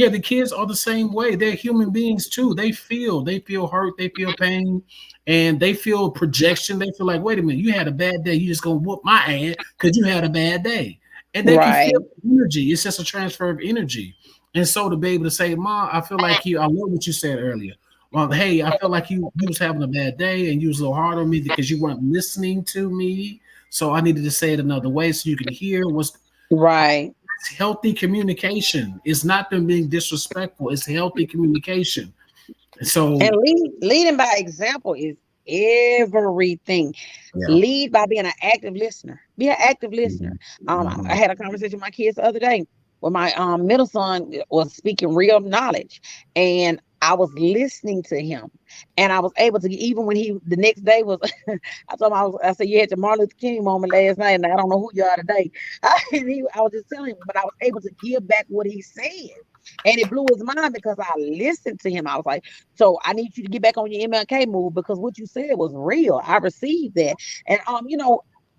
the kids are the same way. They're human beings too. They feel hurt, they feel pain, and they feel projection. They feel like, wait a minute, you had a bad day. You just gonna whoop my ass because you had a bad day. And they can Right. feel energy. It's just a transfer of energy. And so to be able to say, Mom, I feel like I love what you said earlier. Well, hey, I felt like you was having a bad day and you was a little hard on me because you weren't listening to me. So I needed to say it another way so you can hear what's Right. It's healthy communication. It's not them being disrespectful. It's healthy communication. And so, And leading by example is everything. yeah. Lead by being an active listener. Be an active listener. Mhm. I Mhm. had a conversation with my kids the other day where my middle son was speaking real knowledge, and I was listening to him, and I was able to, even when he the next day was, I told him, I said, you had your Martin Luther King moment last night, and I don't know who you are today. I was just telling him, but I was able to give back what he said. And it blew his mind because I listened to him. I was like, so I need you to get back on your MLK move because what you said was real. I received that. And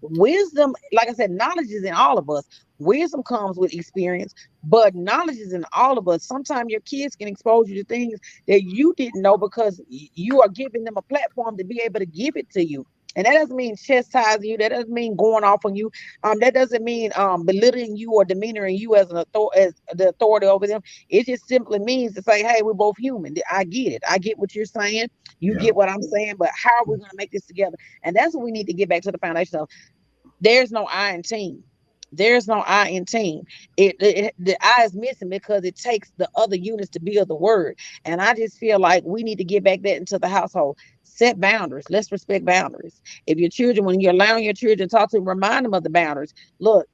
wisdom, like I said, knowledge is in all of us. Wisdom comes with experience, but knowledge is in all of us. Sometimes your kids can expose you to things that you didn't know because you are giving them a platform to be able to give it to you. And that doesn't mean chastising you. That doesn't mean going off on you. That doesn't mean belittling you or demeanoring you as as the authority over them. It just simply means to say, hey, we're both human. I get it. I get what you're saying. You Yeah. get what I'm saying. But how are we going to make this together? And that's what we need to get back to the foundation of. There's no I in team. There's no I in team. The I is missing because it takes the other units to build the word. And I just feel like we need to get back that into the household. Set boundaries. Let's respect boundaries. If your children, when you're allowing your children to talk to them, remind them of the boundaries. Look,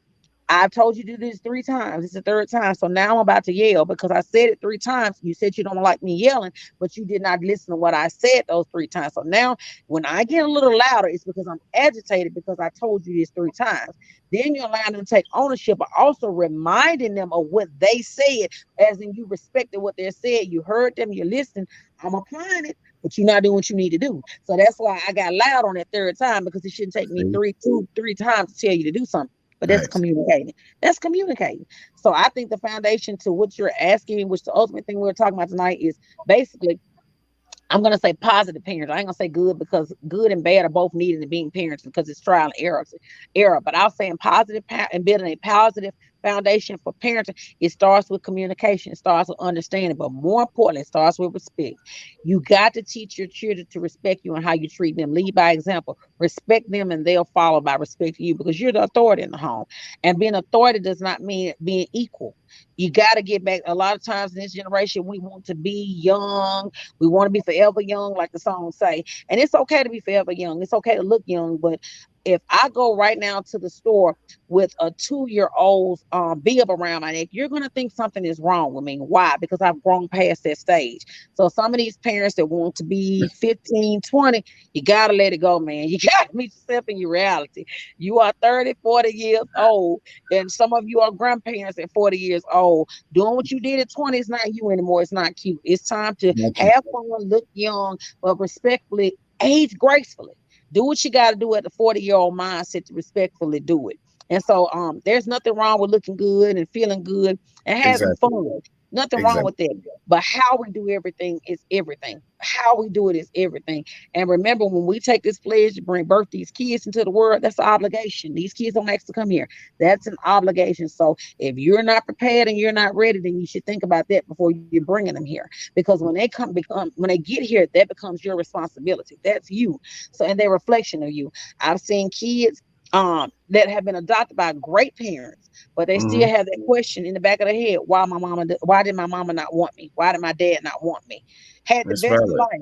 I've told you to do this 3 times. It's the third time. So now I'm about to yell because I said it 3 times. You said you don't like me yelling, but you did not listen to what I said those 3 times. So now when I get a little louder, it's because I'm agitated because I told you this 3 times. Then you're allowing them to take ownership, but also reminding them of what they said, as in you respected what they said. You heard them, you listened. I'm applying it, but you're not doing what you need to do. So that's why I got loud on that third time because it shouldn't take me See? 3 times to tell you to do something. But that's Nice. communicating. That's communicating. So I think the foundation to what you're asking, which the ultimate thing we're talking about tonight is basically, I'm gonna say positive parents. I ain't gonna say good because good and bad are both needed in being parents because it's trial and error. But I'll say in positive and building a positive foundation for parenting, it starts with communication, it starts with understanding, but more importantly, it starts with respect. You got to teach your children to respect you and how you treat them. Lead by example. Respect them and they'll follow by respecting you because you're the authority in the home. And being authority does not mean being equal. You got to get back. A lot of times in this generation, we want to be young, we want to be forever young, like the song say. And it's okay to be forever young. It's okay to look young. But if I go right now to the store with a 2-year-old's bib around my neck, you're going to think something is wrong with me. Why? Because I've grown past that stage. So some of these parents that want to be 15, 20, you got to let it go, man. You got to meet yourself in your reality. You are 30, 40 years old. And some of you are grandparents at 40 years old. Doing what you did at 20 is not you anymore. It's not cute. It's time to Thank you. have fun, look young, but respectfully, age gracefully. Do what you got to do at the 40-year-old mindset to respectfully do it. And so there's nothing wrong with looking good and feeling good and having Exactly. fun. Nothing wrong Exactly. with that. But how we do everything is everything. How we do it is everything. And remember, when we take this pledge to bring birth these kids into the world, that's an obligation. These kids don't ask to come here. That's an obligation. So if you're not prepared and you're not ready, then you should think about that before you're bringing them here. Because when they get here, that becomes your responsibility. That's you. So and they're a reflection of you. I've seen kids that have been adopted by great parents, but they still Hmm. have that question in the back of their head: why did my mama not want me? Why did my dad not want me? Had the That's best valid. life.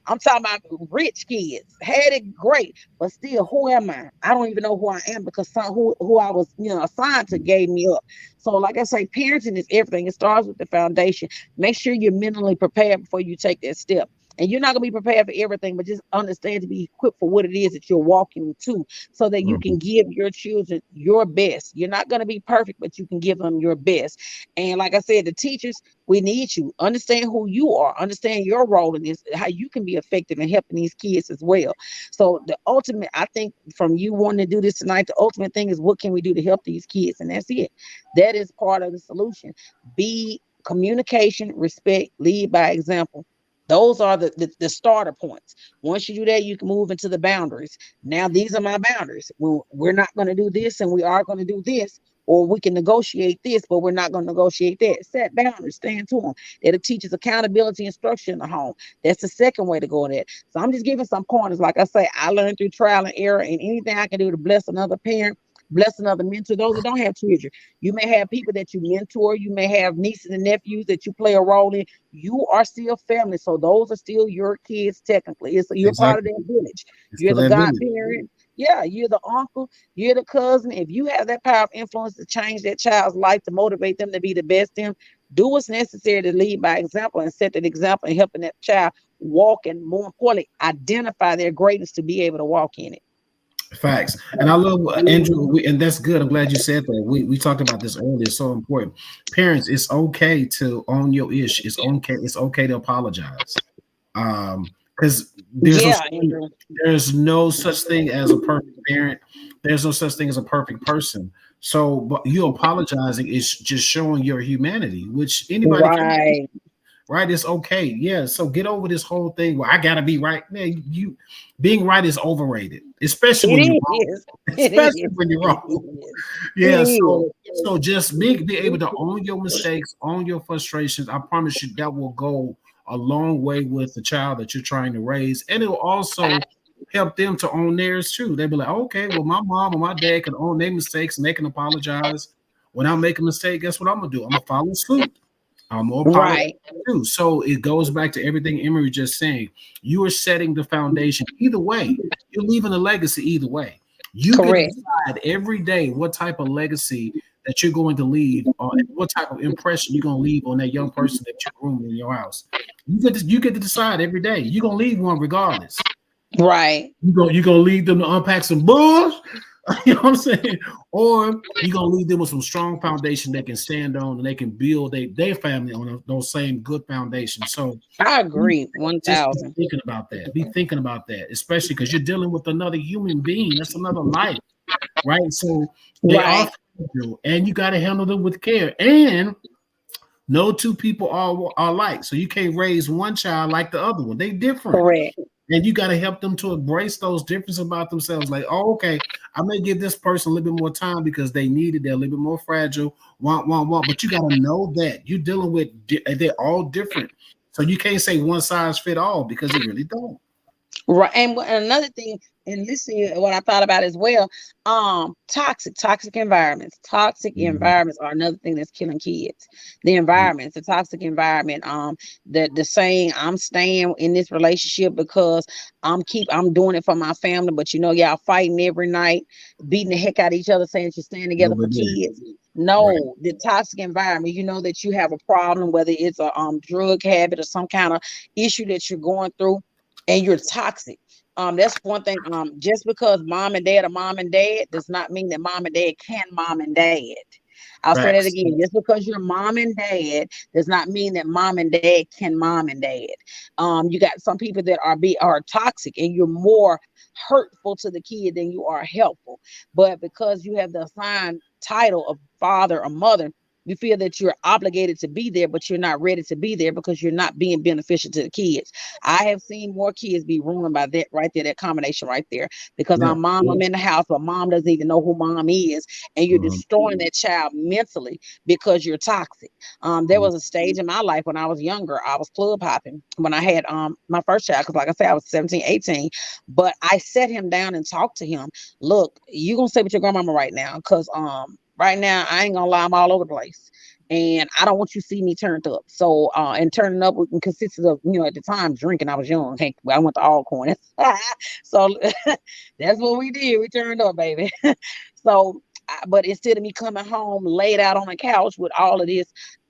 I'm talking about rich kids, had it great, but still, who am I? I don't even know who I am because who I was, assigned to gave me up. So, like I say, parenting is everything. It starts with the foundation. Make sure you're mentally prepared before you take that step. And you're not gonna be prepared for everything, but just understand to be equipped for what it is that you're walking to, so that you Hmm. can give your children your best. You're not gonna be perfect, but you can give them your best. And like I said, the teachers, we need you. Understand who you are. Understand your role in this, how you can be effective in helping these kids as well. So the ultimate, I think, from you wanting to do this tonight, the ultimate thing is what can we do to help these kids? And that's it. That is part of the solution. Be communication, respect, lead by example. Those are the starter points. Once you do that, you can move into the boundaries. Now, these are my boundaries. We're not going to do this and we are going to do this, or we can negotiate this, but we're not going to negotiate that. Set boundaries, stand to them. It'll teach us accountability and structure in the home. That's the second way to go in it. So I'm just giving some pointers. Like I say, I learned through trial and error, and anything I can do to bless another parent, bless another mentor. Those that don't have children, you may have people that you mentor. You may have nieces and nephews that you play a role in. You are still family, so those are still your kids. Technically, you're part of Exactly. their village. It's You're still the that village. godparent. Yeah, you're the uncle. You're the cousin. If you have that power of influence to change that child's life, to motivate them to be the best them, do what's necessary to lead by example and set that example and helping that child walk, and more importantly, identify their greatness to be able to walk in it. Facts. And I love Andrew, and that's good. I'm glad you said that. We talked about this earlier. It's so important. Parents, it's okay to own your ish. It's okay to apologize. Because Yeah, Andrew. there's no such thing as a perfect parent. There's no such thing as a perfect person. So, but you apologizing is just showing your humanity, which anybody can, Right. right? It's okay. Yeah. So get over this whole thing where I gotta be right. Man, you being right is overrated, especially when you're It wrong. is. It Especially is. when you're It wrong. is. It Yeah. is. So just be able to own your mistakes, own your frustrations. I promise you that will go a long way with the child that you're trying to raise. And it will also help them to own theirs too. They'll be like, okay, well, my mom or my dad can own their mistakes and they can apologize. When I make a mistake, guess what I'm gonna do? I'm gonna follow suit. I'm gonna apologize Right. too. So it goes back to everything Emmarie just saying. You are setting the foundation either way. You're leaving a legacy either way. You get to Correct. decide every day what type of legacy that you're going to leave, or what type of impression you're going to leave on that young person that you're grooming in your house. You get to decide every day. You're gonna leave one regardless. Right. You gonna leave them to unpack some bull, you know what I'm saying? Or you're gonna leave them with some strong foundation they can stand on and they can build their family on those same good foundations. So I agree. just be 1,000. thinking about that. Be thinking about that, especially because you're dealing with another human being. That's another life, right? So they are Right. fragile, and you got to handle them with care. And no two people are alike. So you can't raise one child like the other one. They different. Correct. And you got to help them to embrace those differences about themselves. Like, oh, okay, I may give this person a little bit more time because they need it. They're a little bit more fragile. Want. But you got to know that you're dealing with. They're all different. So you can't say one size fit all because it really don't. Right. And another thing, and listen, what I thought about as well, toxic environments. Toxic Mhm. environments are another thing that's killing kids. The environments, the toxic environment, the saying I'm staying in this relationship because I'm doing it for my family, but y'all fighting every night, beating the heck out of each other, saying you're staying together Over for there. kids. Right. No, the toxic environment, that you have a problem, whether it's a drug habit or some kind of issue that you're going through, and you're toxic. That's one thing. Just because mom and dad are mom and dad does not mean that mom and dad can mom and dad. I'll say that Facts. again. Just because you're mom and dad does not mean that mom and dad can mom and dad. You got some people that are toxic, and you're more hurtful to the kid than you are helpful. But because you have the assigned title of father or mother, you feel that you're obligated to be there, but you're not ready to be there because you're not being beneficial to the kids. I have seen more kids be ruined by that right there, that combination right there. Because Yeah. I'm in the house, but mom doesn't even know who mom is, and you're Mhm. destroying that child mentally because you're toxic. There was a stage in my life when I was younger, I was club hopping when I had my first child, because like I said, I was 17, 18. But I sat him down and talked to him. Look, you gonna stay with your grandmama right now, because right now I ain't gonna lie, I'm all over the place. And I don't want you to see me turned up. So, and turning up consisted of, at the time, drinking. I was young. Hey, I went to Alcorn. So that's what we did. We turned up, baby. So, but instead of me coming home laid out on the couch with all of this,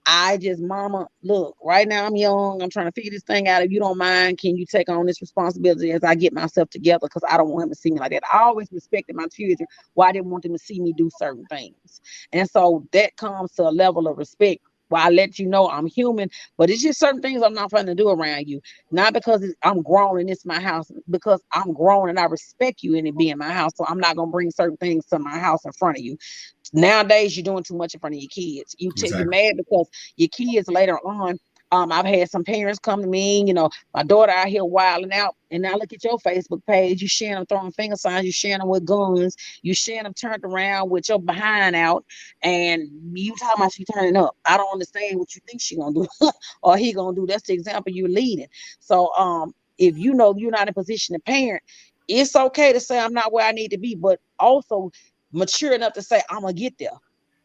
I just, mama, look, right now I'm young. I'm trying to figure this thing out. If you don't mind, can you take on this responsibility as I get myself together? Because I don't want him to see me like that. I always respected my children. Why I didn't want them to see me do certain things. And so that comes to a level of respect where I let you know I'm human, but it's just certain things I'm not going to do around you. Not because I'm grown and it's my house, because I'm grown and I respect you and it being my house. So I'm not going to bring certain things to my house in front of you. Nowadays, you're doing too much in front of your kids. You're Exactly. mad because your kids later on. I've had some parents come to me, my daughter out here wilding out, and now look at your Facebook page. You sharing them throwing finger signs, you sharing them with guns, you sharing them turned around with your behind out, and you talking about she turning up. I don't understand what you think she gonna do or he gonna do. That's the example you're leading. So if you're not in a position to parent, it's okay to say I'm not where I need to be, but also mature enough to say, I'm gonna get there.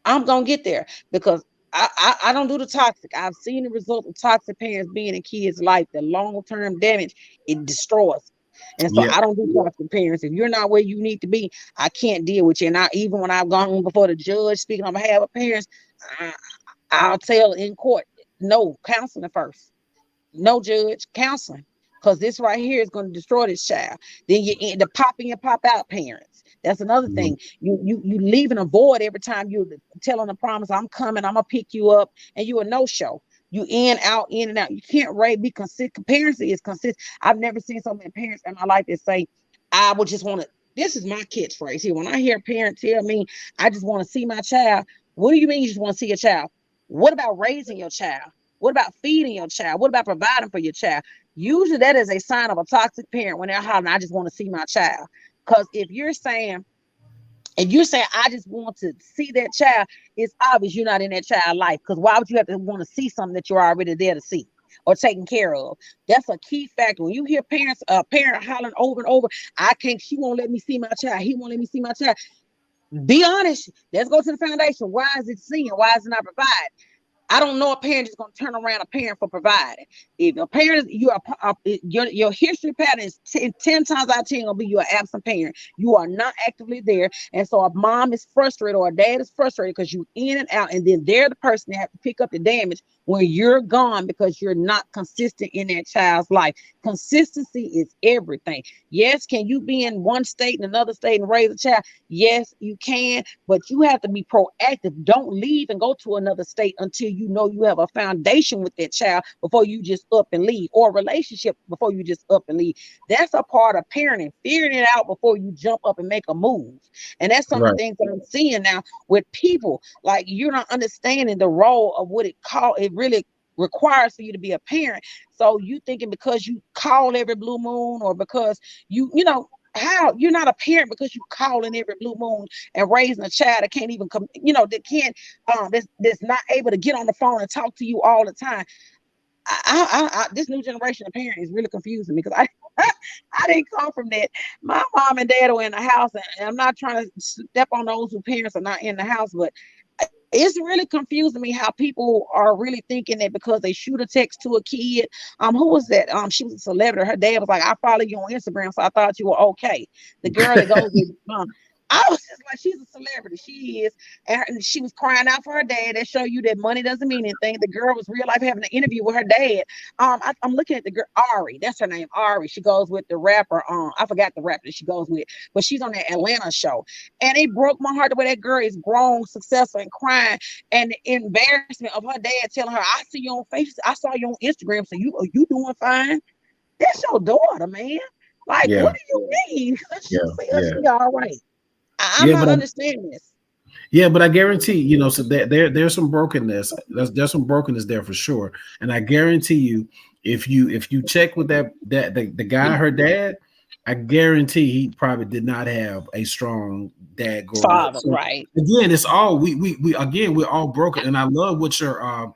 I'm gonna get there because I don't do the toxic. I've seen the result of toxic parents being in kids' life, the long-term damage it destroys. And so Yeah. I don't do toxic parents. If you're not where you need to be, I can't deal with you. And even when I've gone before the judge speaking on behalf of parents, I, I'll tell in court, no, counseling first. No, judge, counseling, because this right here is going to destroy this child. Then you end the pop in and pop out parents. That's another Mhm. thing. You leaving a void every time you telling the promise, I'm coming, I'm gonna pick you up, and you a no show. You in and out. You can't be consistent. Parenting is consistent. I've never seen so many parents in my life that say, I would just want to. This is my catchphrase here. When I hear a parent tell me, I just want to see my child. What do you mean you just want to see your child? What about raising your child? What about feeding your child? What about providing for your child? Usually that is a sign of a toxic parent when they're hollering, I just want to see my child. Because if you're saying, I just want to see that child, it's obvious you're not in that child's life. Because why would you have to want to see something that you're already there to see or taken care of? That's a key factor. When you hear parent hollering over and over, she won't let me see my child. He won't let me see my child. Be honest. Let's go to the foundation. Why is it seeing? Why is it not providing? I don't know a parent is going to turn around a parent for providing. If a parent, your history pattern is 10 times out of 10 going to be you're an absent parent. You are not actively there. And so a mom is frustrated or a dad is frustrated because you in and out. And then they're the person that have to pick up the damage when you're gone because you're not consistent in that child's life. Consistency is everything. Yes, can you be in one state and another state and raise a child? Yes, you can, but you have to be proactive. Don't leave and go to another state until you know you have a foundation with that child before you just up and leave, or a relationship before you just up and leave. That's a part of parenting, figuring it out before you jump up and make a move. And that's some of Right. the things that I'm seeing now with people. Like, you're not understanding the role of what it really requires for you to be a parent. So you thinking because you call every blue moon, or because you know how you're not a parent because you calling every blue moon and raising a child that can't even come, that can't that's not able to get on the phone and talk to you all the time. This new generation of parents is really confusing me because I didn't come from that. My mom and dad were in the house, and I'm not trying to step on those whose parents are not in the house, but it's really confusing me how people are really thinking that because they shoot a text to a kid. Who was that? She was a celebrity. Her dad was like, I follow you on Instagram, so I thought you were okay. The girl that goes with I was just like, she's a celebrity. She is. And she was crying out for her dad. That show you that money doesn't mean anything. The girl was real life having an interview with her dad. I'm looking at the girl, Ari. That's her name, Ari. She goes with the rapper. I forgot the rapper that she goes with, but she's on that Atlanta show. And it broke my heart the way that girl is grown, successful, and crying. And the embarrassment of her dad telling her, I see you on Facebook. I saw you on Instagram. So you doing fine? That's your daughter, man. Like, Yeah. what do you mean? Yeah. She Yeah. all right. I'm Yeah. not understanding this. But I guarantee, so there's some brokenness. There's some brokenness there for sure. And I guarantee you, if you check with the guy, her dad, I guarantee he probably did not have a strong dad growing up. Father, So right? again, it's all we again, we're all broken. And I love what your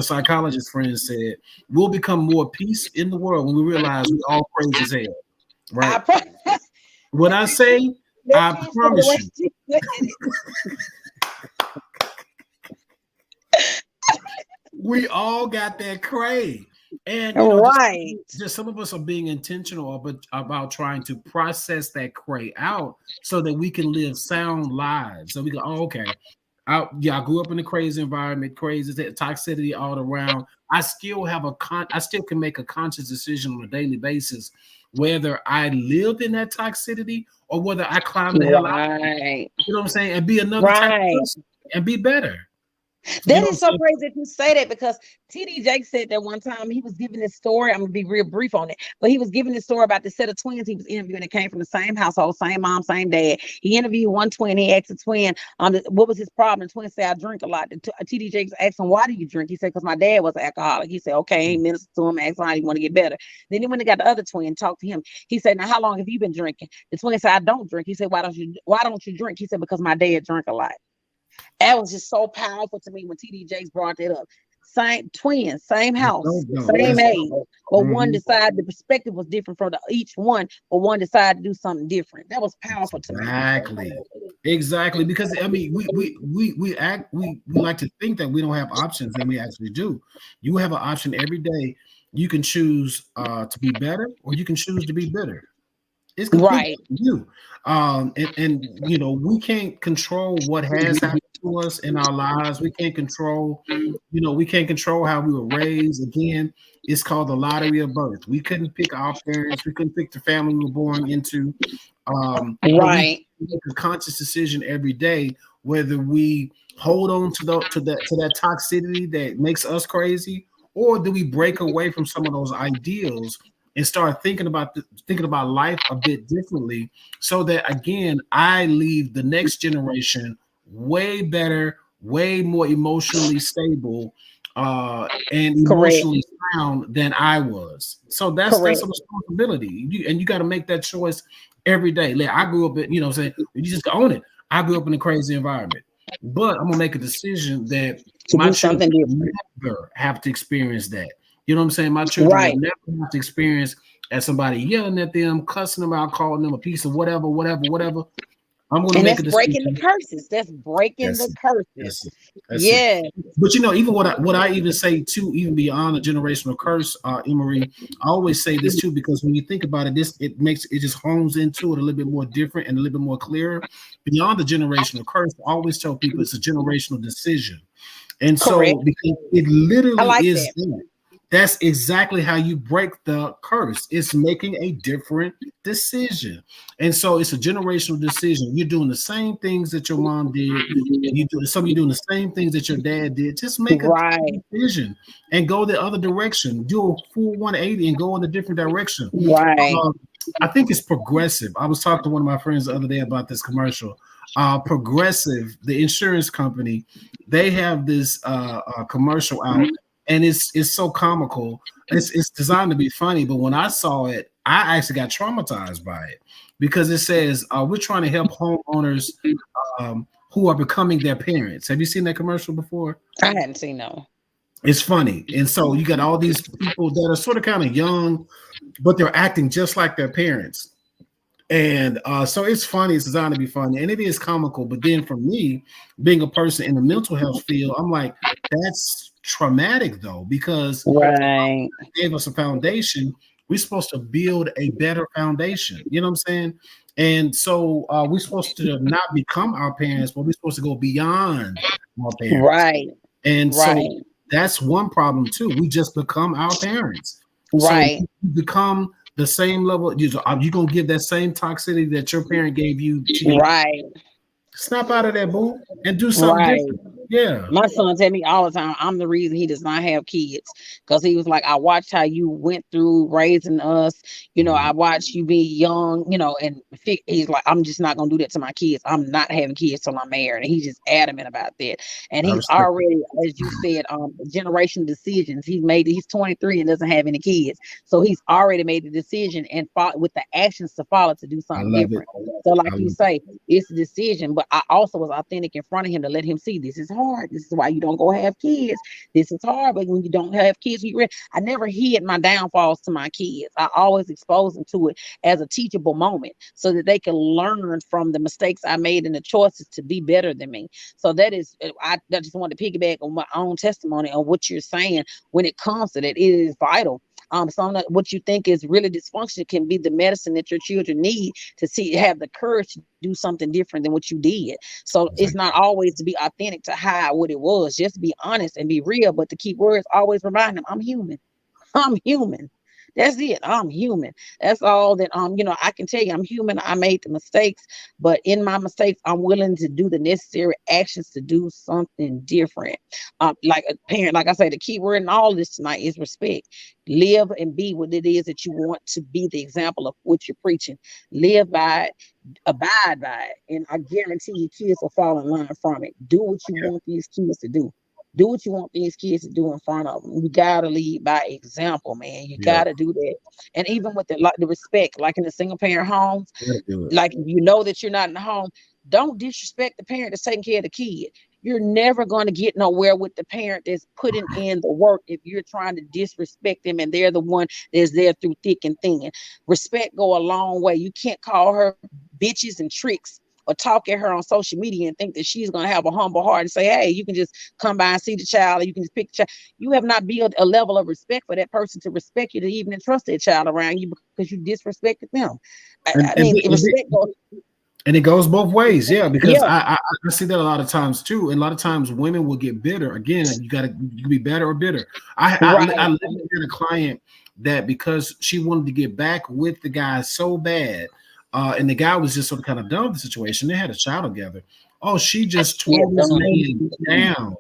psychologist friend said. We'll become more peace in the world when we realize we all crazy as hell. I Right. pro- What I say, that I peace go the promise way you. she put it. We all got that crave. And Right. just some of us are being intentional about trying to process that crave out so that we can live sound lives. So we go, oh, okay. I grew up in a crazy environment, crazy toxicity all around. I still can make a conscious decision on a daily basis whether I lived in that toxicity or whether I climbed the hell out. Right. You know what I'm saying? And be another type of Right. person and be better. You That know what I'm is so saying? crazy that you say that, because TD Jake said that one time he was giving this story. I'm gonna be real brief on it, but he was giving this story about the set of twins he was interviewing that came from the same household, same mom, same dad. He interviewed one twin. He asked the twin, what was his problem? The twin said, I drink a lot. TD Jakes asked him, why do you drink? He said, because my dad was an alcoholic. He said, okay, he ministered to him, asked him how he want to get better. Then he went and got the other twin, talked to him. He said, now how long have you been drinking? The twin said, I don't drink. He said, why don't you drink? He said, because my dad drank a lot. That was just so powerful to me when TD Jakes brought that up. same twins, same house, No, same that's age, but one mhm. decided the perspective was different from each one, but one decided to do something different. That was powerful to me. Exactly, because I mean, we like to think that we don't have options, and we actually do. You have an option every day. You can choose to be better, or you can choose to be bitter. It's completely Right, up to you. And you know, we can't control what has happened to us in our lives. We can't control, you know, we can't control how we were raised. Again, it's called the lottery of birth. We couldn't pick our parents, we couldn't pick the family we were born into. But we right, make a conscious decision every day whether we hold on to that toxicity that makes us crazy, or do we break away from some of those ideals and start thinking about life a bit differently, so that again I leave the next generation way better, way more emotionally stable, and correct, emotionally sound than I was. So that's a correct. responsibility. You got to make that choice every day. Like I grew up in, you know, saying you just own it. I grew up in a crazy environment, but I'm gonna make a decision that To my do children something different. never have to experience that. You know what I'm saying? My children will Right. never have to experience as somebody yelling at them, cussing them out, calling them a piece of whatever, whatever, whatever. I'm going to And make that's a breaking the decision. curses. That's breaking That's the it. curses. That's it. That's it. Yeah, But you know, even what I even say too, even beyond a generational curse, Emmarie, I always say this too, because when you think about it, this it just hones into it a little bit more different and a little bit more clear. Beyond the generational curse, I always tell people it's a generational decision. And so, correct. because it I literally like is that. that. That's exactly how you break the curse. It's making a different decision. And so it's a generational decision. You're doing the same things that your mom did. Some of you doing the same things that your dad did. Just make a Right, decision and go the other direction. Do a full 180 and go in a different direction. right. Um, I think it's Progressive. I was talking to one of my friends the other day about this commercial. Progressive, the insurance company, they have this commercial out, and it's so comical. It's designed to be funny, but when I saw it, I actually got traumatized by it, because it says we're trying to help homeowners who are becoming their parents. Have you seen that commercial before? I hadn't seen no. It's funny, and so you got all these people that are sort of kind of young, but they're acting just like their parents. And so it's funny. It's designed to be funny, and it is comical. But then for me, being a person in the mental health field, I'm like, that's traumatic though, because Right, it gave us a foundation. We're supposed to build a better foundation. You know what I'm saying? And so we're supposed to not become our parents, but we're supposed to go beyond our parents. right, And so right, that's one problem too. We just become our parents. So right, you become the same level. You're gonna give that same toxicity that your parent gave you to your. right, Snap out of that, boo, and do something right. different. Yeah. My son tell me all the time, I'm the reason he does not have kids. Because he was like, I watched how you went through raising us. I Mhm. watched you be young, and he's like, I'm just not going to do that to my kids. I'm not having kids till I'm married. And he's just adamant about that. And I he's respect it. already, as you said, generation decisions. He's 23 and doesn't have any kids. So he's already made the decision and fought with the actions to follow to do I something love it. different. So, I like you love it. say, it's a decision, but I also was authentic in front of him to let him see this is hard. This is why you don't go have kids. This is hard, but when you don't have kids, I never hid my downfalls to my kids. I always exposed them to it as a teachable moment so that they can learn from the mistakes I made and the choices to be better than me. So I just wanted to piggyback on my own testimony on what you're saying when it comes to that. It is vital. What you think is really dysfunction can be the medicine that your children need to have the courage to do something different than what you did. So it's Exactly. not always to be authentic to hide what it was, just be honest and be real. But the key words always remind them, I'm human. I'm human. That's it. I'm human. That's all that I can tell you. I'm human. I made the mistakes, but in my mistakes, I'm willing to do the necessary actions to do something different. Like a parent, like I say, the key word in all this tonight is respect. Live and be what it is that you want to be, the example of what you're preaching. Live by it, abide by it, and I guarantee you kids will fall in line from it. Do what you Yeah. want these kids to do. Do what you want these kids to do in front of them. You gotta lead by example, man. You Yeah. gotta do that. And even with the respect, like in the single parent homes, Gotta do it. like if you know that you're not in the home, don't disrespect the parent that's taking care of the kid. You're never going to get nowhere with the parent that's putting in the work if you're trying to disrespect them and they're the one that's there through thick and thin. Respect go a long way. You can't call her bitches and tricks or talk at her on social media and think that she's going to have a humble heart and say, hey, you can just come by and see the child, or you can just pick the child. You have not built a level of respect for that person to respect you, to even entrust that child around you, because you disrespected them. And, I and, mean, and, respect goes. and it goes both ways, yeah. Because Yeah, I see that a lot of times too, and a lot of times women will get bitter. Again, you can be better or bitter. I right. literally had a client that, because she wanted to get back with the guy so bad, and the guy was just sort of kind of done with the situation. They had a child together. Oh, she just Yeah, tore this man down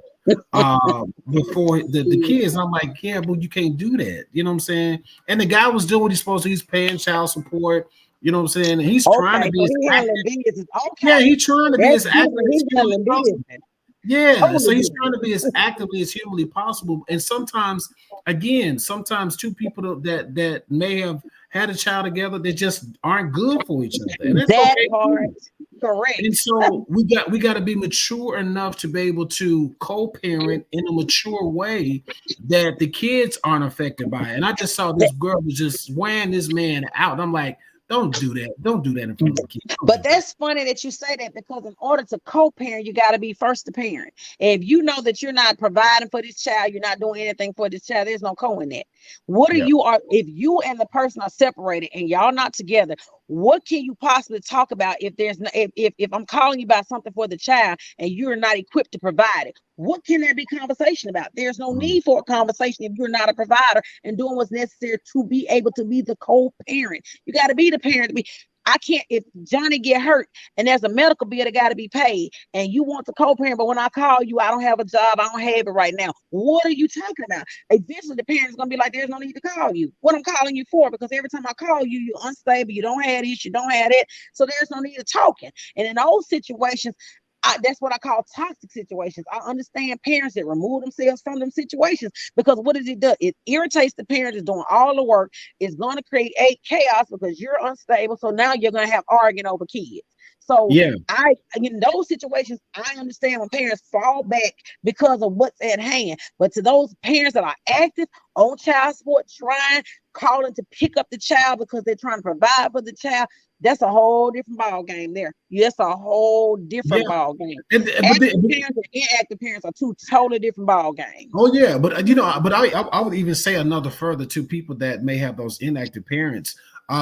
before the kids. And I'm like, yeah, but you can't do that. You know what I'm saying? And the guy was doing what he's supposed to. He's paying child support. You know what I'm saying? And he's trying to okay, be so as he handling active. business. Yeah, Okay, he's trying to be that's as active different. as He's humanly handling possible. business. Yeah, so Totally he's trying different. to be as actively as humanly possible. And sometimes, again, sometimes two people that may have had a child together, they just aren't good for each other, and that's That okay part, too. correct. And so we got to be mature enough to be able to co-parent in a mature way that the kids aren't affected by it. And I just saw this girl was just wearing this man out. I'm like, don't do that. Don't do that in front of the kids. Don't But do that. that's funny that you say that, because in order to co-parent, you got to be first the parent. If you know that you're not providing for this child, you're not doing anything for this child, there's no co in that. What are Yeah. you are if you and the person are separated and y'all not together? What can you possibly talk about if there's no, if I'm calling you about something for the child and you're not equipped to provide it? What can there be conversation about? There's no Mm. need for a conversation if you're not a provider and doing what's necessary to be able to be the co-parent. You got to be the parent to be. I can't, if Johnny get hurt and there's a medical bill that got to be paid and you want to co-parent, but when I call you, I don't have a job, I don't have it right now. What are you talking about? Eventually the parent's gonna be like, there's no need to call you. What I'm calling you for? Because every time I call you, you're unstable, you don't have this, you don't have that. So there's no need of talking. And in those situations, that's what I call toxic situations. I understand parents that remove themselves from them situations, because what does it do? It irritates the parent that's doing all the work. It's going to create a chaos because you're unstable. So now you're going to have arguing over kids. So Yeah. in those situations, I understand when parents fall back because of what's at hand. But to those parents that are active on child support, trying, calling to pick up the child because they're trying to provide for the child, that's a whole different ball game there. That's a whole different Yeah. ball game. But Active parents and inactive parents are two totally different ball games. oh yeah, but but I would even say another further to people that may have those inactive parents,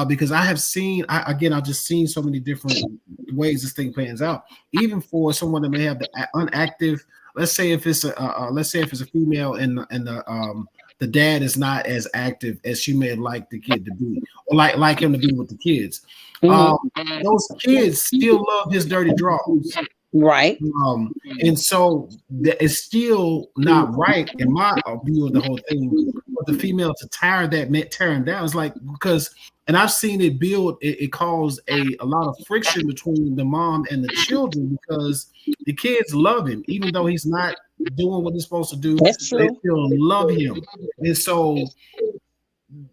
because I have seen, I've just seen so many different ways this thing pans out. Even for someone that may have the unactive, let's say if it's a female and the dad is not as active as she may like the kid to be, or like him to be with the kids. Um, those kids still love his dirty draws. Right. And so it's still not right in my view of the whole thing for the female to tear him down. It's like, because, and I've seen it build, it cause a lot of friction between the mom and the children, because the kids love him, even though he's not doing what he's supposed to do. That's They true. still love him. And so,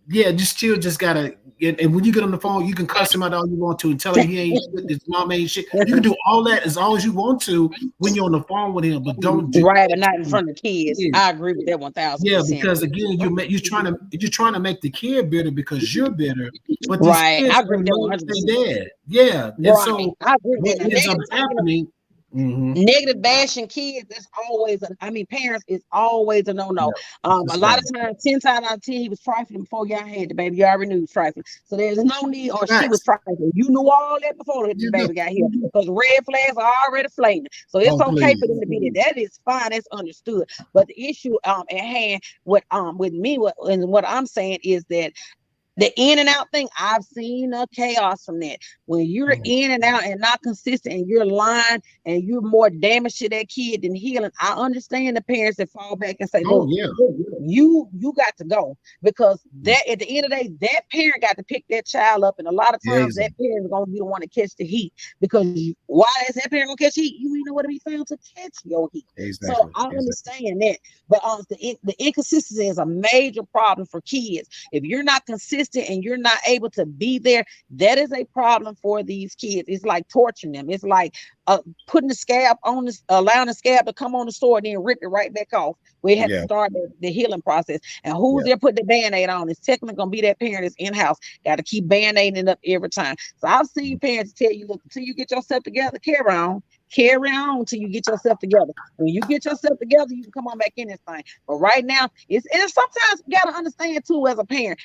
yeah, just gotta. And when you get on the phone, you can cuss him out all you want to and tell him he ain't shit, his mom ain't shit. You can do all that as long as you want to when you're on the phone with him, but don't do Right, that but not in to front of kids. kids. I agree with that Yeah, 1000%. because again, you're trying to make the kid bitter because you're bitter, but these Right. I kids agree with don't that know one their dad. Yeah, and Right. so I agree with what that. Now, ends up negative talking happening? Mhm. negative bashing kids, that's always parents is always a no-no. Yeah, it's A just lot bad. of times, 10 times out of 10, he was trifling before y'all had the baby. You already knew he was trifling. So there's no need, or she was Facts. trifling. You knew all that before the You know. baby got here, because red flags are already flaming. So it's Oh, okay please. for them to be there. That is fine, that's understood. But the issue at hand, with me, and what I'm saying is that the in and out thing, I've seen a chaos from that. When you're in and out and not consistent and you're lying and you're more damage to that kid than healing, I understand the parents that fall back and say, Oh look, yeah. you got to go, because that at the end of the day, that parent got to pick that child up. And a lot of Yeah, times that parent is gonna be the one to catch the heat, because why is that parent gonna catch heat? You ain't know what to be found to catch your heat. So exactly. I understand that. But the inconsistency is a major problem for kids. If you're not consistent distant and you're not able to be there, that is a problem for these kids. It's like torturing them. It's like putting the scab on this, allowing the scab to come on the store and then rip it right back off. We have to Yeah. start the healing process. And who's Yeah. there putting the band-aid on? It's technically gonna be that parent that's in-house. Got to keep band-aiding up every time. So I've seen parents tell you, look, until you get yourself together, carry on. Carry on till you get yourself together. When you get yourself together, you can come on back in this thing. But right now, and sometimes you gotta understand too, as a parent,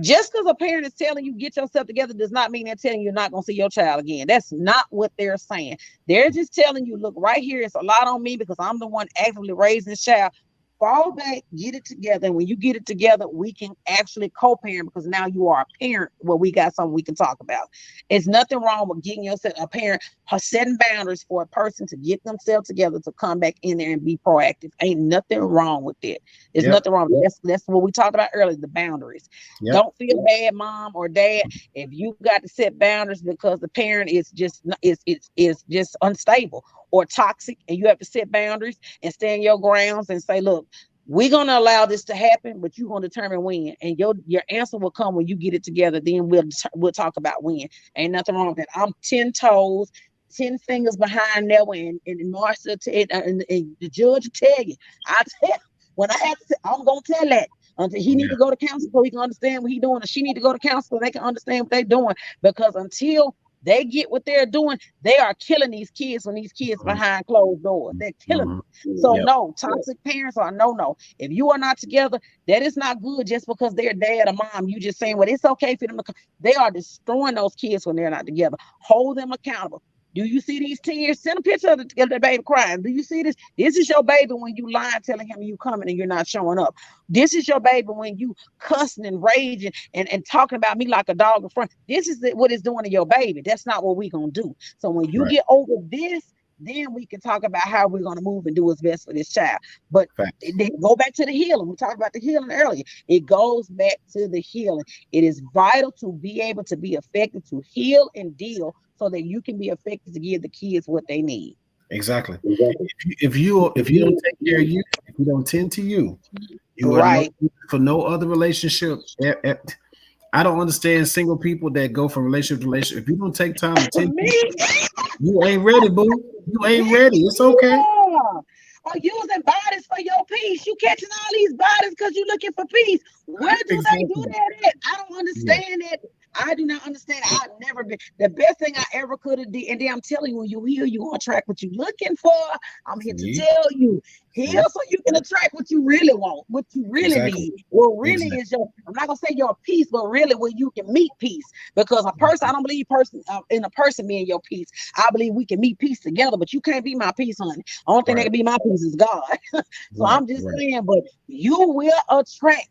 just because a parent is telling you get yourself together does not mean they're telling you you're not going to see your child again. That's not what they're saying. They're just telling you, look, right here, it's a lot on me because I'm the one actively raising this child. Fall back, get it together. And when you get it together, we can actually co-parent because now you are a parent where we got something we can talk about. It's nothing wrong with getting yourself a parent, setting boundaries for a person to get themselves together to come back in there and be proactive. Ain't nothing wrong with it. There's Yep. nothing wrong with it. That's what we talked about earlier, the boundaries. Yep. Don't feel bad, mom or dad, if you got to set boundaries because the parent is just unstable or toxic, and you have to set boundaries and stand your grounds and say, look, we're going to allow this to happen, but you're going to determine when, and your answer will come when you get it together. Then we'll talk about when. Ain't nothing wrong with that. I'm 10 toes, 10 fingers behind there, and Marcia and the judge will tell you. I tell when I have to, I'm gonna tell that until he need to go to counsel so he can understand what he's doing, and she need to go to counsel so they can understand what they're doing. Because until they get what they're doing, they are killing these kids when these kids behind closed doors. They're killing them. So no, toxic parents are no. If you are not together, that is not good just because they're dad or mom. You just saying, well, it's okay for them to come. They are destroying those kids when they're not together. Hold them accountable. Do you see these tears? Send a picture of the baby crying. Do you see this? This is your baby when you lying, telling him you coming and you're not showing up. This is your baby when you cussing and raging and talking about me like a dog in front. This is what it's doing to your baby. That's not what we're going to do. So when you get over this, then we can talk about how we're going to move and do what's best for this child. But then go back to the healing. We talked about the healing earlier. It goes back to the healing. It is vital to be able to be effective to heal and deal so that you can be effective to give the kids what they need. Exactly. If you don't take care of you, if you don't tend to you, you are right for no other relationship. I don't understand single people that go from relationship to relationship. If you don't take time to tend to you ain't ready, boo. You ain't ready. It's okay. Yeah. Or using bodies for your peace. You catching all these bodies because you're looking for peace. Where do they do that at? I don't understand it. I do not understand. I've never been. The best thing I ever could have did, and then I'm telling you, when you heal, you're gonna attract what you're looking for. I'm here to tell you, heal so you can attract what you really want, what you really need. What really is your, I'm not gonna say your peace, but really where you can meet peace. Because a person, I don't believe in a person being your peace. I believe we can meet peace together, but you can't be my peace, honey. Only thing that can be my peace is God. So I'm just saying, but you will attract.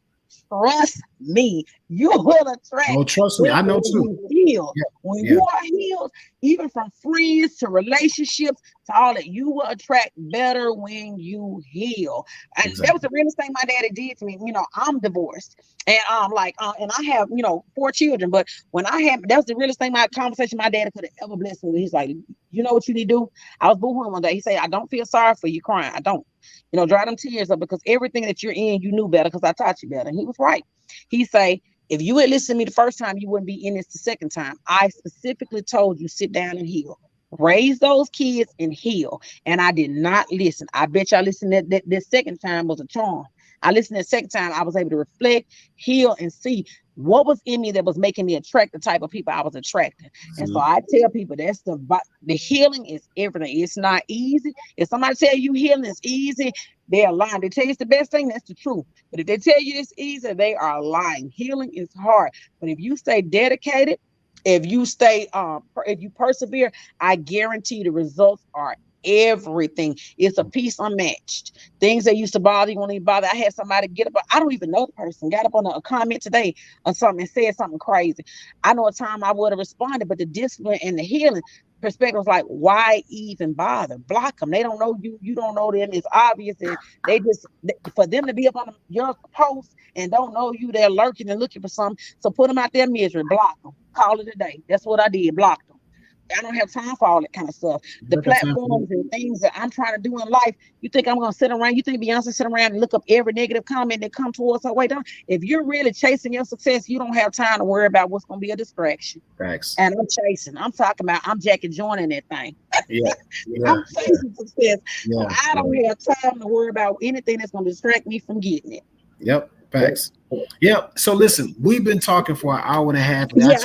Trust me, you will attract. Oh, trust me, I know too. When you are healed, even from friends to relationships to all that, you will attract better when you heal. And that was the realest thing my daddy did to me. You know, I'm divorced, and and I have 4 children. But when that was the realest thing, my conversation my daddy could have ever blessed me with. He's like, you know what you need to do? I was boohooing one day. He said, I don't feel sorry for you crying. I don't. Dry them tears up because everything that you're in, you knew better because I taught you better. And he was right. He say, if you had listened to me the first time, you wouldn't be in this the second time. I specifically told you, sit down and heal. Raise those kids and heal. And I did not listen. I bet y'all listened that this second time was a charm. I listened that second time. I was able to reflect, heal, and see what was in me that was making me attract the type of people I was attracting. And so I tell people that's the healing is everything. It's not easy. If somebody tell you healing is easy, they're lying. They tell you it's the best thing, that's the truth. But if they tell you it's easy, they are lying. Healing is hard. But if you stay dedicated, if you stay, if you persevere, I guarantee the results are everything. It's a piece unmatched. Things that used to bother you won't even bother. I had somebody get up, I don't even know the person, got up on a comment today or something and said something crazy. I know a time I would have responded, but the discipline and the healing perspective was like, why even bother? Block them. They don't know you. You don't know them. It's obvious. And they just, for them to be up on your post and don't know you, they're lurking and looking for something. So put them out their misery, block them. Call it a day. That's what I did. Block them. I don't have time for all that kind of stuff. The Look at time. platforms and things that I'm trying to do in life. You think I'm gonna sit around? You think Beyonce sit around and look up every negative comment that come towards her way down? If you're really chasing your success, you don't have time to worry about what's gonna be a distraction. Facts. And I'm chasing. I'm talking about. I'm Jackie joining that thing. Yeah. Yeah. I'm chasing success, so Yeah. I don't have time to worry about anything that's gonna distract me from getting it. Yep. Facts. Yep. So listen, we've been talking for an hour and a half. Yeah, That's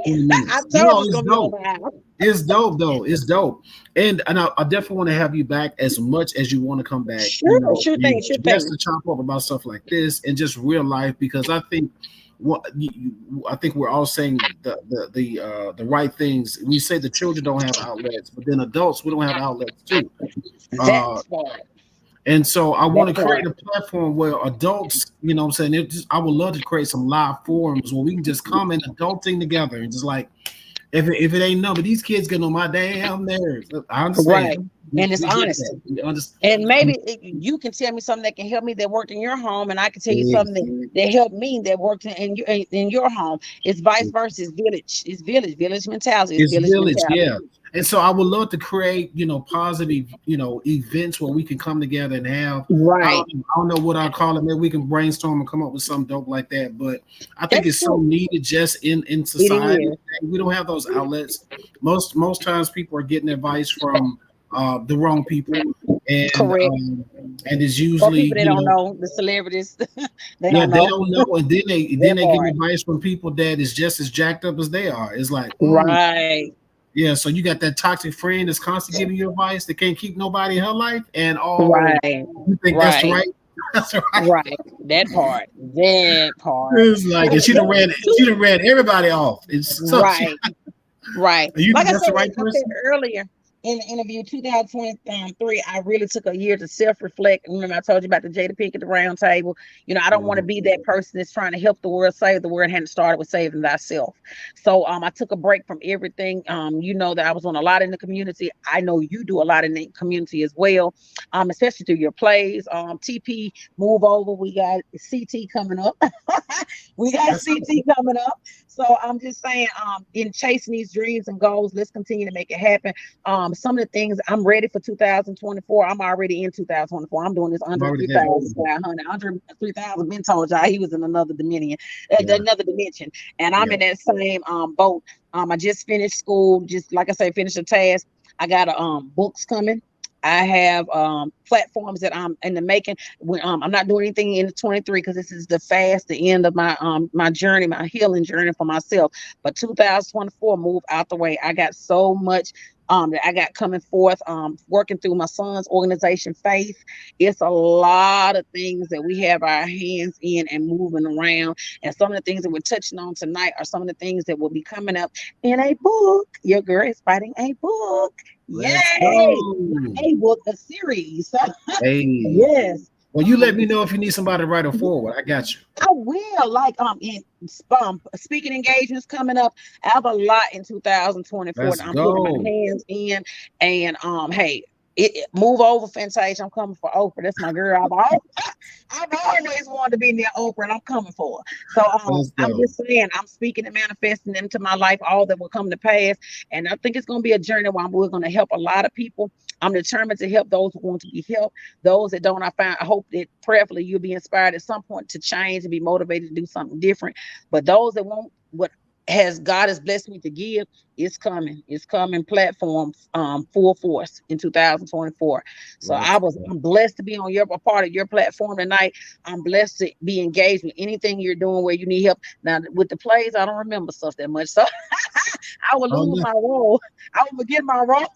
20 I minutes. told you it's It's gonna be dope. over an hour. It's dope though. It's dope. And I definitely want to have you back as much as you want to come back. Sure thing, sure thing. Just to chop up about stuff like this and just real life, because I think I think we're all saying the right things. We say the children don't have outlets, but then adults, we don't have outlets too. That's right. And so I want to That's create right. a platform where adults, you know what I'm saying? I would love to create some live forums where we can just come and adulting together and just like, if it ain't nothing, these kids getting on my damn nerves. I Right. understand. And it's We get honest. that. We understand. And maybe you can tell me something that can help me that worked in your home, and I can tell you something that helped me that worked in your home. It's vice versa. It's village. It's village mentality. It's It's village village, mentality. yeah. And so I would love to create, positive, events where we can come together and have. Right. I don't know what I'll call it. Maybe we can brainstorm and come up with something dope like that. But I think That's it's so true. needed just in It society. is. We don't have those outlets. Most times people are getting advice from the wrong people, and Correct. and it's Or usually people they don't know, the celebrities. They yeah, don't they know. don't know, and then That they get part. advice from people that is just as jacked up as they are. It's like, Right. yeah, so you got that toxic friend that's constantly giving you advice that can't keep nobody in her life, and Right. you think that's the Right. right? That's the right. Right. That part. That part. It's like, and she done ran everybody off. It's so Right. Right. you Like think that's the like right I said person? earlier in the interview 2023, I really took a year to self-reflect. Remember, I told you about the Jada Pinkett at the round table. I don't want to be that person that's trying to help the world, save the world, and hadn't started with saving thyself. So I took a break from everything. That I was on a lot in the community. I know you do a lot in the community as well, especially through your plays. TP move over. We got CT coming up. We got That's CT coming up. So I'm just saying, in chasing these dreams and goals, let's continue to make it happen. Some of the things I'm ready for 2024. I'm already in 2024. I'm doing this I'm under already there. 3,500. Under 3,000 been told y'all he was in another dimension, Yeah. another dimension. And I'm Yeah. in that same boat. I just finished school, just like I say, finished a task. I got books coming. I have platforms that I'm in the making. When I'm not doing anything in the 23 because this is the end of my journey, my healing journey for myself. But 2024 move out the way. I got so much that I got coming forth, working through my son's organization, Faith. It's a lot of things that we have our hands in and moving around. And some of the things that we're touching on tonight are some of the things that will be coming up in a book. Your girl is writing a book. Let's Yay! go. A book, a series. Hey. Yes. Well, you let me know if you need somebody to write a forward. I got you. I will. Like in speaking engagements coming up. I have a lot in 2024 Let's that I'm putting go. my hands in. And hey, move over, Fantasia. I'm coming for Oprah. That's my girl. I've always wanted to be near Oprah, and I'm coming for her. So Let's I'm go. just saying, I'm speaking and manifesting into my life all that will come to pass. And I think it's going to be a journey where we're going to help a lot of people. I'm determined to help those who want to be helped. Those that don't, I hope that prayerfully you'll be inspired at some point to change and be motivated to do something different. But those that won't, what God has blessed me to give, it's coming. It's coming platforms full force in 2024. So I'm blessed to be on a part of your platform tonight. I'm blessed to be engaged with anything you're doing where you need help. Now with the plays, I don't remember stuff that much. So I will lose my role. I will forget my role.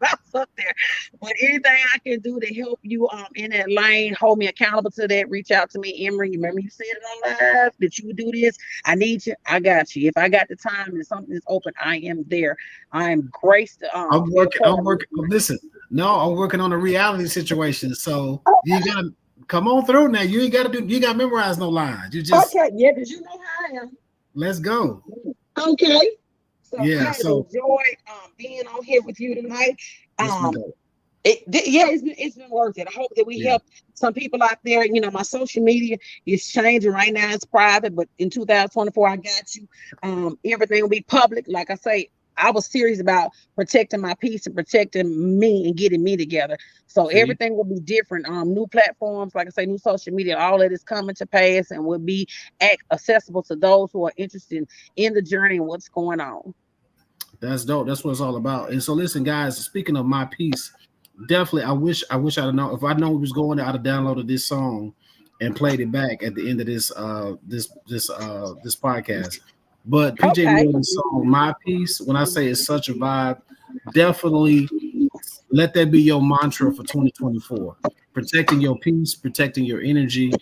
That's up there. But anything I can do to help you in that lane, hold me accountable to that, reach out to me. Emmarie, remember you said it on live that you would do this. I need you. I got you. If I got the time and something is open, I am there. I am graced to I'm working. Listen, no, I'm working on a reality situation. So you gotta come on through now. You ain't gotta memorize no lines. You just okay, yeah, because you know how I am. Let's go. Okay. So Yeah, I have enjoyed being on here with you tonight. It's been worth it. I hope that we help some people out there. My social media is changing right now. It's private, but in 2024, I got you. Everything will be public. Like I say, I was serious about protecting my peace and protecting me and getting me together. So See, everything will be different. New platforms, like I say, new social media, all that is coming to pass and will be accessible to those who are interested in the journey and what's going on. that's dope. That's what it's all about. And so, listen, guys. Speaking of my piece, definitely, I wish I'd known. If I known we was going there, I'd have downloaded this song and played it back at the end of this podcast. But PJ Okay. Morgan's song, My Piece, when I say it's such a vibe, definitely let that be your mantra for 2024. Protecting your peace, protecting your energy.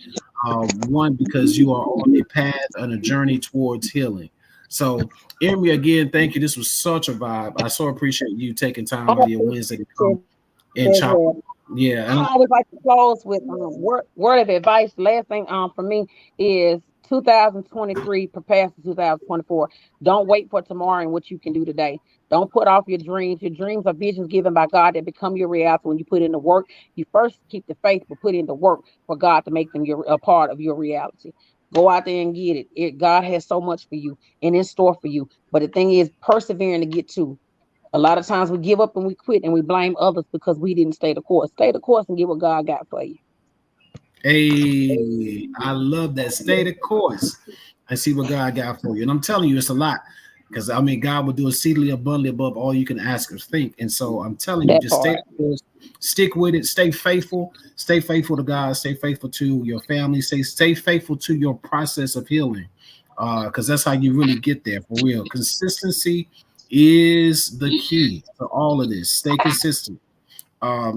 One, because you are on a path on a journey towards healing. So, Emmy, again, thank you. This was such a vibe. I so appreciate you taking I time out of your Wednesday to appreciate come and it as chop. well. Yeah, and I always like to close with word of advice. Last thing for me is 2023 prepares for 2024. Don't wait for tomorrow and what you can do today. Don't put off your dreams. Your dreams are visions given by God that become your reality when you put in the work. You first keep the faith, but put in the work for God to make them a part of your reality. Go out there and get it. God has so much for you and in store for you. But the thing is, persevering to get to. A lot of times we give up and we quit and we blame others because we didn't stay the course. Stay the course and get what God got for you. hey, I love that. Stay the course and see what God got for you. And I'm telling you, it's a lot. Because I mean, God will do exceedingly abundantly above all you can ask or think. And so I'm telling you, That just stay part. the course, stick with it, stay faithful to God, stay faithful to your family, stay faithful to your process of healing. Because that's how you really get there for real. Consistency is the key to all of this. Stay consistent.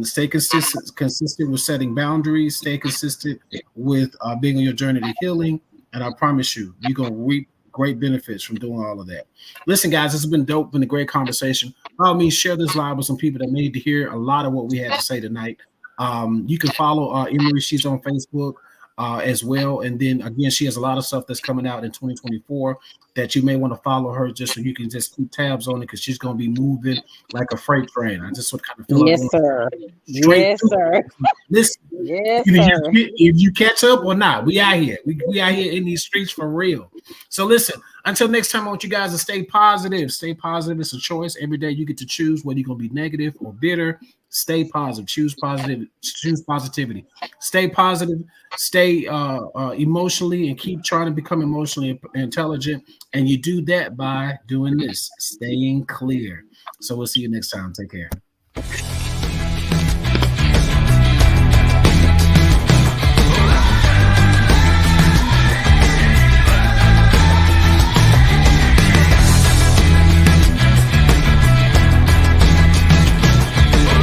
Stay consistent with setting boundaries. Stay consistent with being on your journey to healing. And I promise you, you're gonna reap great benefits from doing all of that. Listen, guys, this has been dope. Been a great conversation. By all means, share this live with some people that need to hear a lot of what we had to say tonight. You can follow Emmarie. She's on Facebook as well. And then again, she has a lot of stuff that's coming out in 2024 that you may want to follow her just so you can just keep tabs on it because she's going to be moving like a freight train. I just would kind of feel like Yes, going sir. straight Yes, through. sir. Listen, Yes, if sir. you catch up or not, we out here. We out here in these streets for real. So listen, until next time, I want you guys to stay positive. Stay positive. It's a choice. Every day you get to choose whether you're going to be negative or bitter. Stay positive. Choose positive. Choose positivity. Stay positive. Stay emotionally and keep trying to become emotionally intelligent. And you do that by doing this, staying clear. So we'll see you next time. Take care.